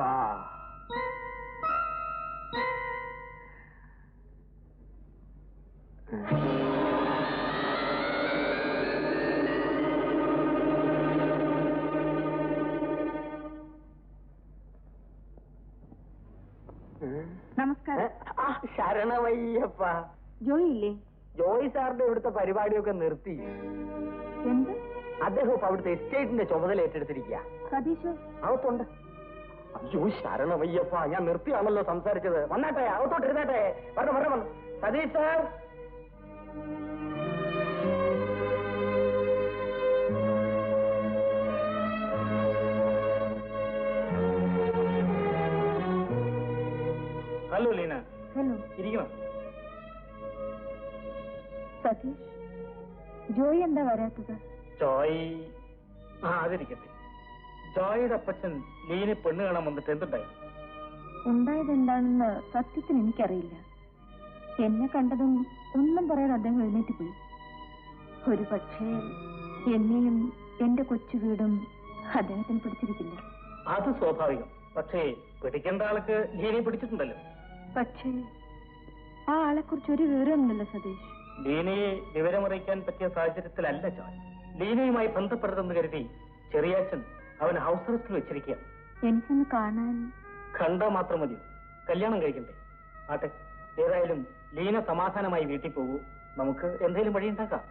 നമസ്കാരം.
ശരണമയ്യപ്പ.
ജോയി ഇല്ലേ?
ജോയി സാറിന്റെ ഇവിടുത്തെ പരിപാടിയൊക്കെ നിർത്തി.
എന്ത്?
അദ്ദേഹം ഇപ്പൊ അവിടുത്തെ എസ്റ്റേറ്റിന്റെ ചുമതല ഏറ്റെടുത്തിരിക്കുക.
സതീഷോ?
അകത്തുണ്ട്. അയ്യോ ശരണമയ്യപ്പ, ഞാൻ നിർത്തിയാണല്ലോ സംസാരിച്ചത്. വന്നാട്ടെ, അകത്തോട്ടിരുന്നാട്ടെ. വരണം. Satheesh sir.
Hello Leena.
Hello.
ഇരിക്കണം.
സതീഷ്, ജോയി എന്താ വരാത്തത്?
ജോയ് അതിരിക്കട്ടെ. ജോയിയുടെ അപ്പച്ചൻ ലീനെ പെണ്ണ് കാണാൻ വന്നിട്ട് എന്തുണ്ടായി?
ഉണ്ടായതെന്താണെന്ന് സത്യത്തിന് എനിക്കറിയില്ല. എന്നെ കണ്ടതും ഒന്നും പറയാൻ അദ്ദേഹം എഴുന്നേറ്റ് പോയി. ഒരു പക്ഷേ എന്നെയും എന്റെ കൊച്ചു വീടും അദ്ദേഹത്തിന് പിടിച്ചിരിക്കില്ല.
അത് സ്വാഭാവികം. പക്ഷേ പിടിക്കേണ്ട ആൾക്ക് ലീനെ പിടിച്ചിട്ടുണ്ടല്ലോ.
പക്ഷേ ആ ആളെക്കുറിച്ച് ഒരു വിവരമൊന്നുമില്ല സതീഷ്.
ലീനയെ വിവരമറിയിക്കാൻ പറ്റിയ സാഹചര്യത്തിലല്ല ജോയ്. ലീനയുമായി ബന്ധപ്പെടരുതെന്ന് കരുതി ചെറിയാച്ചൻ അവൻ ഹൗസ് അറസ്റ്റിൽ വെച്ചിരിക്കുക.
എനിക്കൊന്ന് കാണാൻ.
കണ്ടാ മാത്രം മതി, കല്യാണം കഴിക്കണ്ടേ? ആട്ടെ, ഏതായാലും ലീന സമാധാനമായി വീട്ടിൽ പോകൂ. നമുക്ക് എന്തെങ്കിലും വഴിയുണ്ടാക്കാം.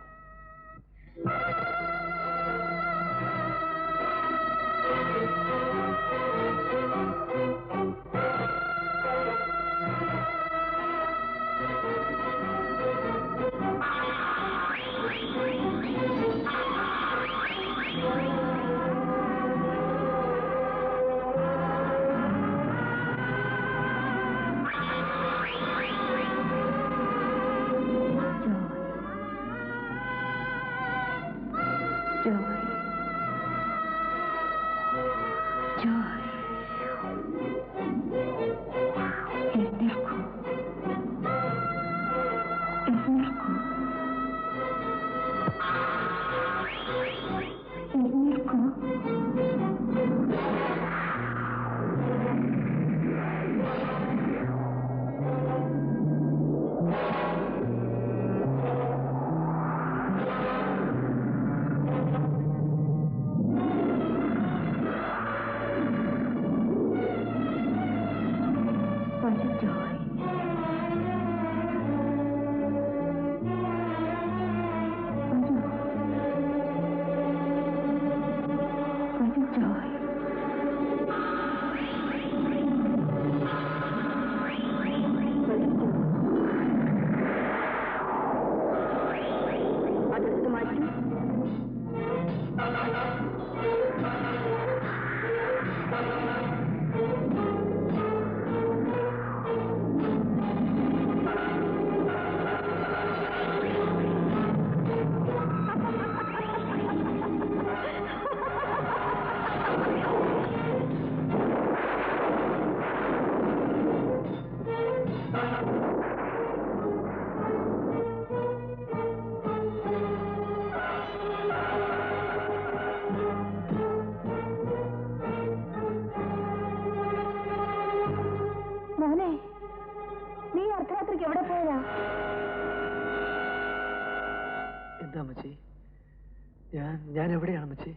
ഞാൻ എവിടെയാണ് അമ്മച്ചി?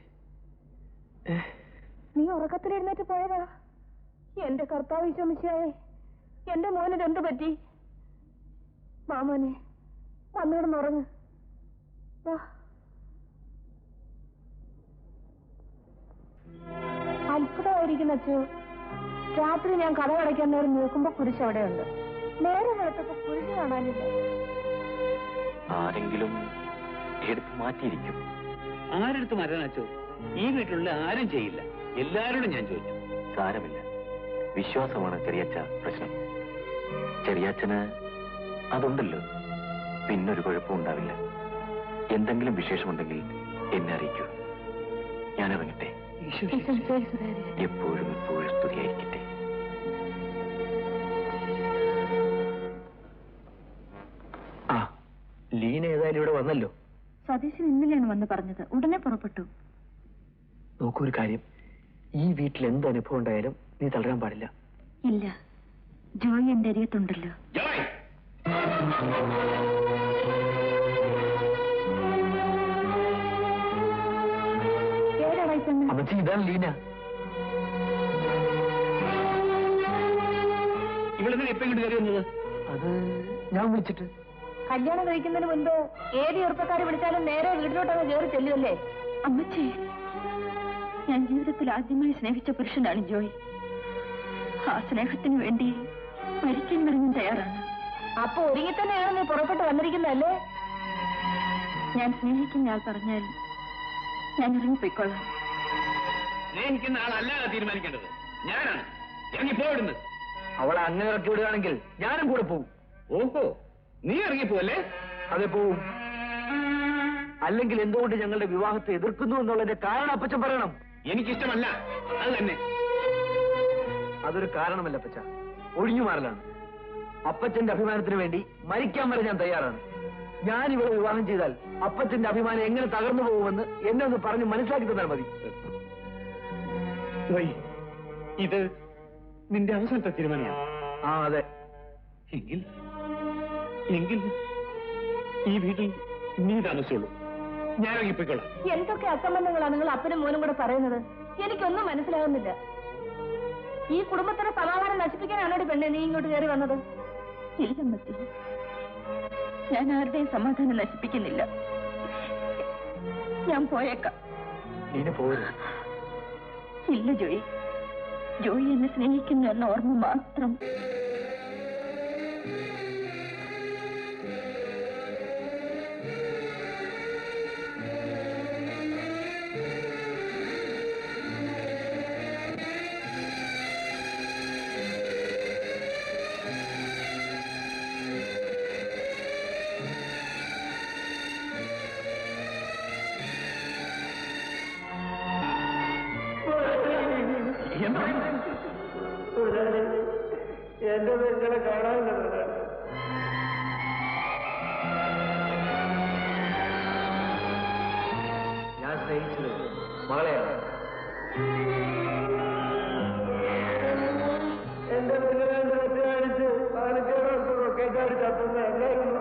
നീ ഉറക്കത്തിലെഴുന്നേറ്റ് പോയതാ? എന്റെ കർത്താവ് ഈശോമിശിഹായേ, എന്റെ മോന് എന്ത് പറ്റി? മാമോനെ വന്നിടന്നുറങ്ങ്. അത്ഭുതമായിരിക്കുന്ന അച്ചു. രാത്രി ഞാൻ കഥ അടയ്ക്കാൻ നേരം നോക്കുമ്പോ കുരിശ് അവിടെയുണ്ട്. നേരെ വെളുത്തപ്പോ കുരിശ് കാണാനില്ല.
ആരെങ്കിലും എടുത്ത് മാറ്റിയിരിക്കും.
ആരെടുത്ത് മാറ്റാൻ അച്ചു? ഈ വീട്ടിലുള്ള ആരും ചെയ്യില്ല. എല്ലാവരോടും ഞാൻ ചോദിച്ചു.
സാരമില്ല, വിശ്വാസമാണ് ചെറിയച്ഛ പ്രശ്നം. ചെറിയച്ഛന് അതുണ്ടല്ലോ, പിന്നൊരു കുഴപ്പവും ഉണ്ടാവില്ല. എന്തെങ്കിലും വിശേഷമുണ്ടെങ്കിൽ എന്നെ അറിയിക്കൂ. ഞാൻ ഇറങ്ങട്ടെ. എപ്പോഴും എപ്പോഴും സ്തുതിയായിരിക്കട്ടെ.
ആ, ലീന ഏതായാലും ഇവിടെ വന്നല്ലോ.
സതീശൻ ഇന്നലെയാണ് വന്ന് പറഞ്ഞത്. ഉടനെ പുറപ്പെട്ടു.
നോക്കൂ, ഒരു കാര്യം, ഈ വീട്ടിൽ എന്ത് അനുഭവം ഉണ്ടായാലും നീ തളരാൻ പാടില്ല.
ഇല്ല, ജോയി എന്റെ അരിയത്തുണ്ടല്ലോ.
അമ്മച്ചി, ഇതാണ് ലീന.
ഇവിടെ എപ്പോ ഇങ്ങോട്ട് കയറി വന്നത്?
അത് ഞാൻ വിളിച്ചിട്ട്.
കല്യാണം കഴിക്കുന്നതിന് മുൻപ് ഏത് ചെറുപ്പക്കാരെ വിളിച്ചാലും നേരെ വീട്ടിലോട്ടങ്ങ് കയറി ചെല്ലുമല്ലേ? അമ്മച്ചി, ഞാൻ ജീവിതത്തിൽ ആദ്യമായി സ്നേഹിച്ച പുരുഷനാണ് ജോയ്. ആ സ്നേഹത്തിന് വേണ്ടി മരിക്കാൻ വരെ ഞാൻ തയ്യാറാണ്. അപ്പൊ ഒരുങ്ങി തന്നെയാണ് നീ പുറപ്പെട്ട് വന്നിരിക്കുന്നതല്ലേ? ഞാൻ സ്നേഹിക്കുന്ന ആൾ പറഞ്ഞാൽ ഞാൻ ഇറങ്ങിപ്പോയിക്കൊള്ളാം.
സ്നേഹിക്കുന്ന ആളല്ലാതെ തീരുമാനിക്കേണ്ടത് ഞാനാണ്. ഇറങ്ങിപ്പോയിടുന്നത്.
അവളെ അങ്ങനെ ഇറക്കി വിടുകയാണെങ്കിൽ ഞാനും കൂടെ പോവും.
ഓഹോ, നീ ഇറങ്ങിപ്പോവല്ലേ?
അതെ, പോവും. അല്ലെങ്കിൽ എന്തുകൊണ്ട് ഞങ്ങളുടെ വിവാഹത്തെ എതിർക്കുന്നു എന്നുള്ളതിന്റെ കാരണം അപ്പച്ചൻ പറയണം.
എനിക്കിഷ്ടമല്ല, അത് തന്നെ.
അതൊരു കാരണമല്ല അപ്പച്ച, ഒഴിഞ്ഞു മാറലാണ്. അപ്പച്ചന്റെ അഭിമാനത്തിന് വേണ്ടി മരിക്കാൻ വരെ ഞാൻ തയ്യാറാണ്. ഞാൻ ഇവിടെ വിവാഹം ചെയ്താൽ അപ്പച്ചന്റെ അഭിമാനം എങ്ങനെ തകർന്നു പോകുമെന്ന് എന്നെ ഒന്ന് പറഞ്ഞ് മനസ്സിലാക്കി തന്നാൽ മതി.
ഇത് നിന്റെ അവസാനത്തെ തീരുമാനമാണ്?
ആ, അതെ.
എങ്കിൽ ഈ വീട്ടിൽ നീ താമസിച്ചുള്ളൂ. ഞാൻ ഇറങ്ങിപ്പോയിക്കോളാം.
എന്തൊക്കെ അസംബന്ധങ്ങളാണ് നിങ്ങൾ അപ്പനും മോനും കൂടെ പറയുന്നത്? എനിക്കൊന്നും മനസ്സിലാകുന്നില്ല. ഈ കുടുംബത്തിന്റെ സമാധാനം നശിപ്പിക്കാനാണോ പെണ്ണെ നീ ഇങ്ങോട്ട് കയറി വന്നത്? ഇല്ല മത്തി, ഞാൻ ആരുടെയും സമാധാനം നശിപ്പിക്കുന്നില്ല. ഞാൻ പോയേക്കാം. ഇല്ല ജോയി, ജോയി എന്നെ സ്നേഹിക്കുന്നു എന്ന ഓർമ്മ മാത്രം.
എന്റെ പെങ്ങളെ കാണാനില്ല. ഞാൻ സ്നേഹിച്ചത് മകളെയാണ്. എന്റെ പെങ്ങളെ കാണിച്ച് പാലക്കാടൊക്കെ ചാടി തട്ടുന്ന എല്ലാവരും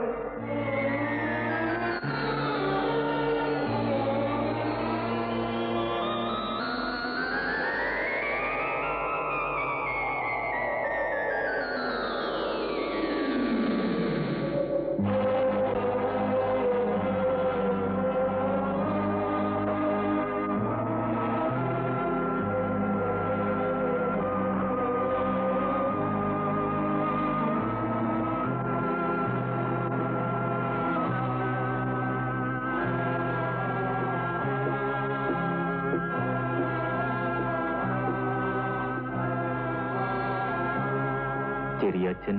ചെറിയച്ഛൻ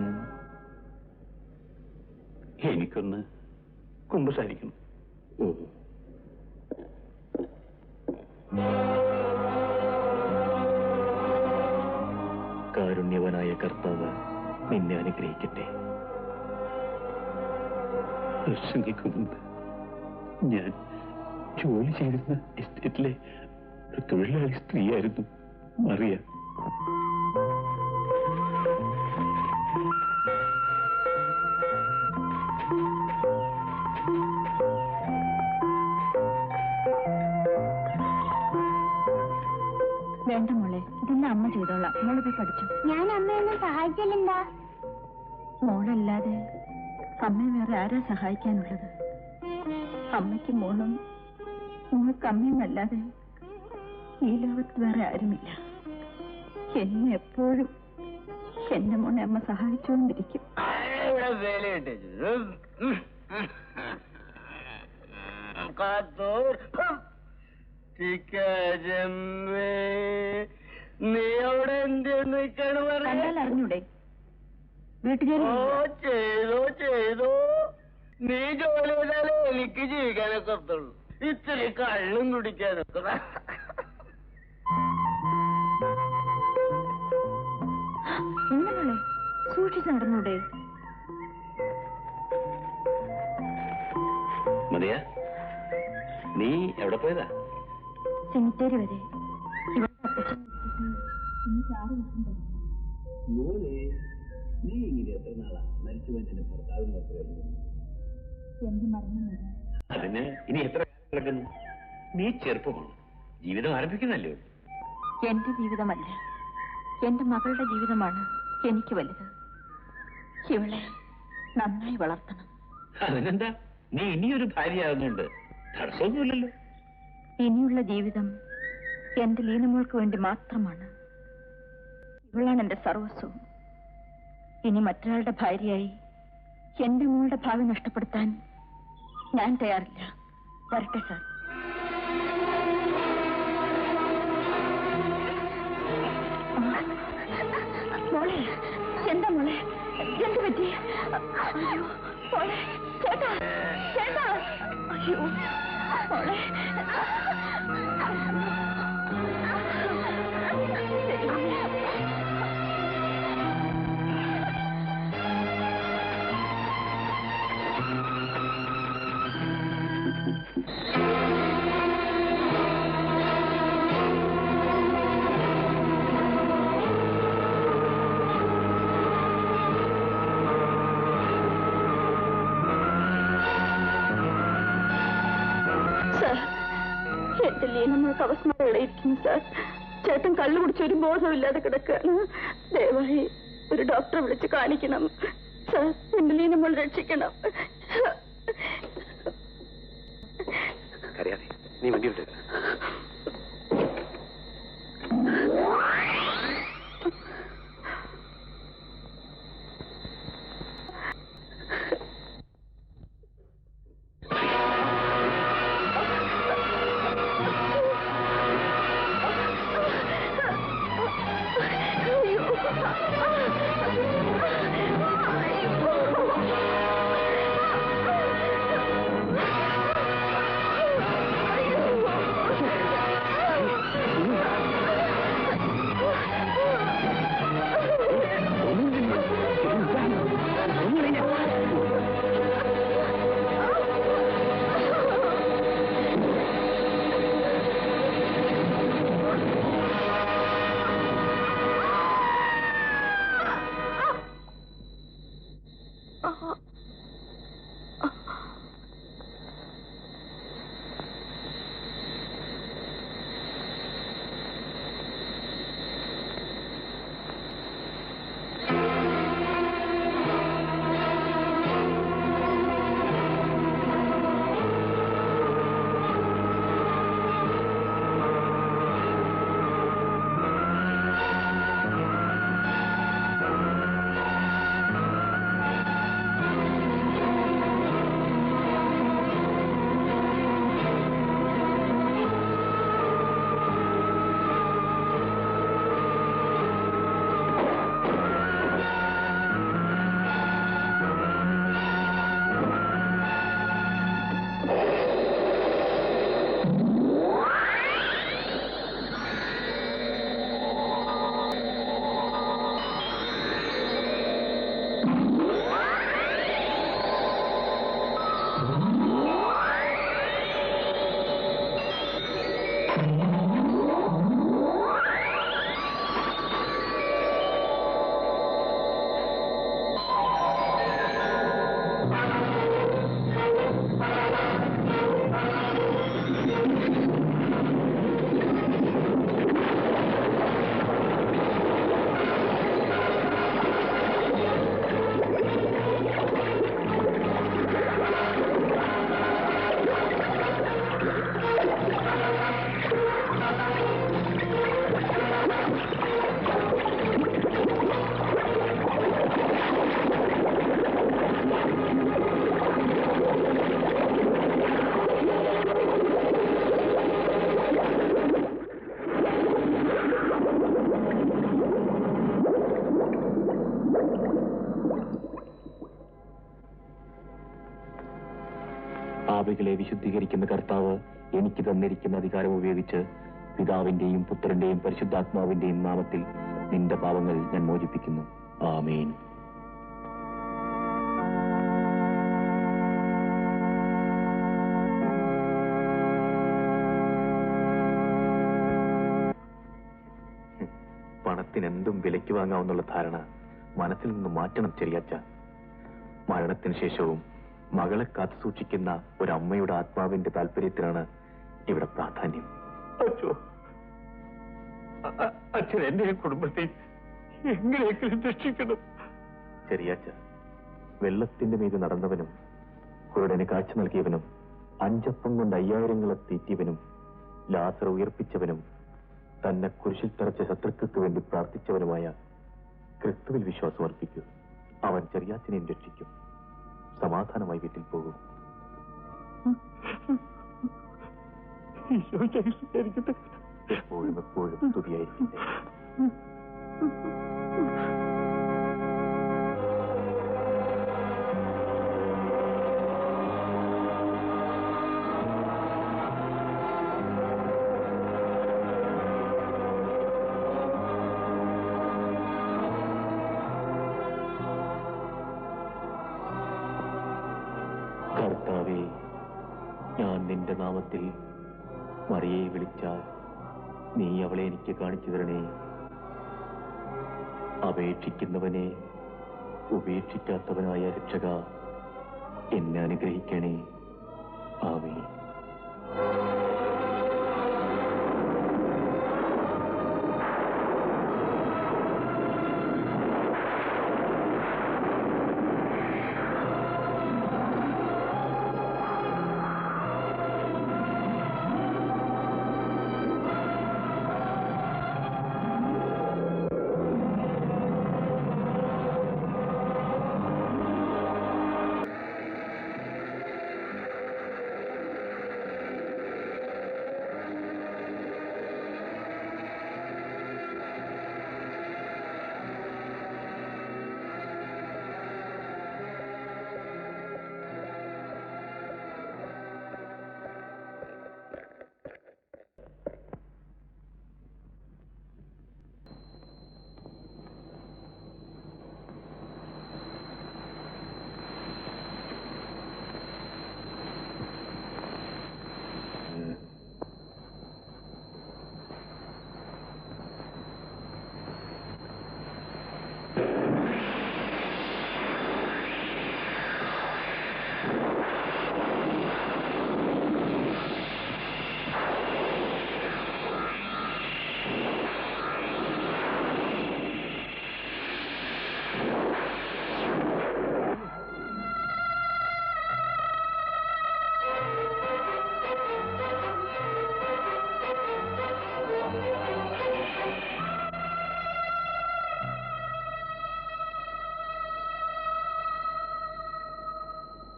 എനിക്കൊന്ന് കുമ്പസാരിക്കണം. ഓ, കാരുണ്യവനായ കർത്താവ് നിന്നെ അനുഗ്രഹിക്കട്ടെ. വർഷങ്ങൾക്ക് മുമ്പ് ഞാൻ ജോലി ചെയ്തിരുന്ന എസ്റ്റേറ്റിലെ ഒരു തൊഴിലാളി സ്ത്രീയായിരുന്നു മറിയ.
വേണ്ട മോളെ, ഇതെല്ലാം അമ്മ ചെയ്തോളാം. മോള് പോയി പഠിച്ചു. ഞാൻ അമ്മയൊന്നും സഹായിച്ചില്ലെന്താ? മോളല്ലാതെ അമ്മയെ വേറെ ആരാ സഹായിക്കാനുള്ളത്? അമ്മയ്ക്ക് മോളും മോൾക്ക് അമ്മയുമല്ലാതെ ഈ ലോകത്ത് വേറെ ആരുമില്ല. എന്നെ എപ്പോഴും എന്റെ മോനെ അമ്മ സഹായിച്ചുകൊണ്ടിരിക്കും.
നീ അവിടെ എന്തെന്ന്
അറിഞ്ഞൂടെ? വീട്ടുജോലി
ചെയ്തോ. നീ ജോലി ചെയ്താലേ എനിക്ക് ജീവിക്കാനൊക്കെ ഒത്തുള്ളൂ. ഇത്തിരി കള്ളും കുടിക്കാനൊക്കെ.
മോളെ സൂക്ഷിച്ച് നടന്നൂടെ?
മതിയാ, നീ എവിടെ പോയതാ?
സെമിത്തേരി വരെ. ഇവളുടെ അപ്പച്ചൻ ഇന്ന് 6 വർഷം കഴിഞ്ഞു.
നീ ഇങ്ങനെ എത്ര നാളാ മരിച്ചു പോയതിന്റെ ഭർത്താവിന് കഴിഞ്ഞു?
എന്റെ മരണം വരെ
അതിന് ഇനി എത്ര കാലം കിടക്കുന്നു? നീ ചെറുപ്പമാണ്, ജീവിതം ആരംഭിക്കുന്നല്ലേ ഉള്ളൂ.
എന്റെ ജീവിതമല്ല, എന്റെ മകളുടെ ജീവിതമാണ് എനിക്ക് വലുത്. ഇവളെ നന്നായി വളർത്തണം.
അതിനെന്താ, നീ ഇനിയൊരു ഭാര്യയാകുന്നുണ്ട്, തടസ്സമൊന്നുമില്ലല്ലോ.
ഇനിയുള്ള ജീവിതം എന്റെ ലീനമോൾക്ക് വേണ്ടി മാത്രമാണ്. ഇവളാണ് എന്റെ സർവസ്വവും. ഇനി മറ്റൊരാളുടെ ഭാര്യയായി എന്റെ മോളുടെ ഭാവി നഷ്ടപ്പെടുത്താൻ ഞാൻ തയ്യാറില്ല. വരട്ടെ സാർ. മോളെ, എന്താ മോളെ, എന്ത് പറ്റി? അയ്യോ മോളെ, ചേട്ടാ ചേട്ടാ, അയ്യോ മോളെ. എന്റെ ലീനമ്മൾക്ക് അവസ്മാരം ഇളയിരിക്കുന്നു സാർ. ചേട്ടൻ കള്ളു കുടിച്ചൊരു ബോധമില്ലാതെ കിടക്കുകയാണ്. ദയവായി ഒരു ഡോക്ടറെ വിളിച്ച് കാണിക്കണം സാർ. എന്റെ ലീനമ്മൾ രക്ഷിക്കണം.
നീ വണ്ടി വിട്ടേ.
പാപികളെ വിശുദ്ധീകരിക്കുന്ന കർത്താവ് എനിക്ക് തന്നിരിക്കുന്ന അധികാരം ഉപയോഗിച്ച് പിതാവിന്റെയും പുത്രന്റെയും പരിശുദ്ധാത്മാവിന്റെയും നാമത്തിൽ നിന്റെ പാപങ്ങൾ ഞാൻ മോചിപ്പിക്കുന്നു. ആമേൻ. പണത്തിന് എന്തും വിലയ്ക്ക് വാങ്ങാവുന്നുള്ള ധാരണ മനസ്സിൽ നിന്ന് മാറ്റണം ചെറിയാച്ച. മരണത്തിന് ശേഷവും മകളെ കാത്തു സൂക്ഷിക്കുന്ന ഒരമ്മയുടെ ആത്മാവിന്റെ താല്പര്യത്തിനാണ് ഇവിടെ പ്രാധാന്യം.
അച്ഛൻ എന്റെ കുടുംബത്തെ എങ്ങനെയെങ്കിലും രക്ഷിക്കണം.
ചെറിയാച്ച, വെള്ളത്തിന്റെ മീത് നടന്നവനും കുരുടന് കാഴ്ച നൽകിയവനും 5 അപ്പം കൊണ്ട് 5000 തീറ്റിയവനും ലാസർ ഉയർപ്പിച്ചവനും തന്നെ കുരിശിൽ തറച്ച ശത്രുക്കൾക്ക് വേണ്ടി പ്രാർത്ഥിച്ചവനുമായ ക്രിസ്തുവിൽ വിശ്വാസം അർപ്പിക്കൂ. അവൻ ചെറിയാച്ചനെയും രക്ഷിക്കും. സമാധാനമായി വീട്ടിൽ പോകും. എപ്പോഴും എപ്പോഴും സ്തുതിയായിരിക്കട്ടെ. കർത്താവേ, ഞാൻ നിന്റെ നാമത്തിൽ മറിയയെ വിളിച്ചാൽ നീ അവളെ എനിക്ക് കാണിച്ചു തരണേ. അപേക്ഷിക്കുന്നവനെ ഉപേക്ഷിക്കാത്തവനായ രക്ഷക, എന്നെ അനുഗ്രഹിക്കണേ. ആമേൻ.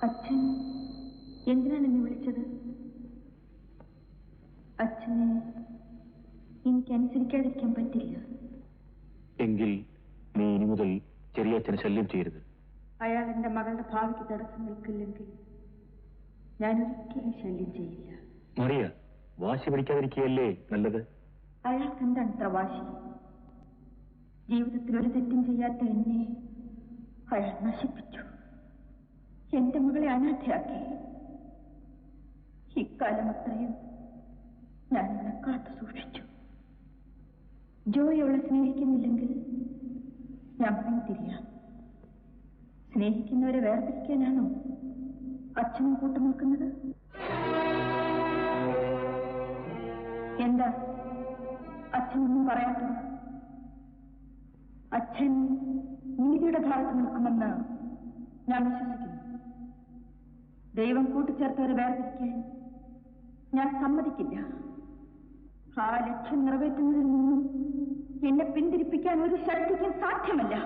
അച്ഛൻ എന്തിനാണ് എന്നെ വിളിച്ചത്? അച്ഛനെ എനിക്ക് അനുസരിക്കാതിരിക്കാൻ പറ്റില്ല.
എങ്കിൽ നീ ഇനി മുതൽ ചെറിയച്ഛനെ ശല്യം ചെയ്യരുത്.
അയാൾ എന്റെ മകളുടെ ഭാവിക്ക് തടസ്സം നിൽക്കില്ലെങ്കിൽ ഞാൻ ഒരിക്കലും ശല്യം ചെയ്യില്ല.
മറിയ, വാശി പിടിക്കാതിരിക്കുകയല്ലേ നല്ലത്.
അയാൾക്ക് എന്താണ് ഇത്ര വാശി? ജീവിതത്തിൽ ഒരു തെറ്റും ചെയ്യാത്ത എന്നെ അയാൾ നശിപ്പിച്ചു. എന്റെ മകളെ അനാഥയാക്കി. ഇക്കാലം അത്രയും ഞാൻ അവളെ കാത്തു സൂക്ഷിച്ചു. ജോയി അവളെ സ്നേഹിക്കുന്നില്ലെങ്കിൽ ഞാൻ പിന്തിരിയാം. സ്നേഹിക്കുന്നവരെ വേർതിരിക്കാനാണോ അച്ഛനും കൂട്ടു നിൽക്കുന്നത്? എന്താ അച്ഛനൊന്നും പറയാത്തത്? അച്ഛൻ നീതിയുടെ ഭാഗത്ത് നിൽക്കുമെന്ന് ഞാൻ വിശ്വസിക്കുന്നു. ദൈവം കൂട്ടിച്ചേർത്തവരെ വേർതിരിക്കാൻ ഞാൻ സമ്മതിക്കില്ല. ആ ലക്ഷ്യം നിറവേറ്റുന്നതിൽ നിന്നും എന്നെ പിന്തിരിപ്പിക്കാൻ ഒരു ശക്തിക്കും സാധ്യമല്ല.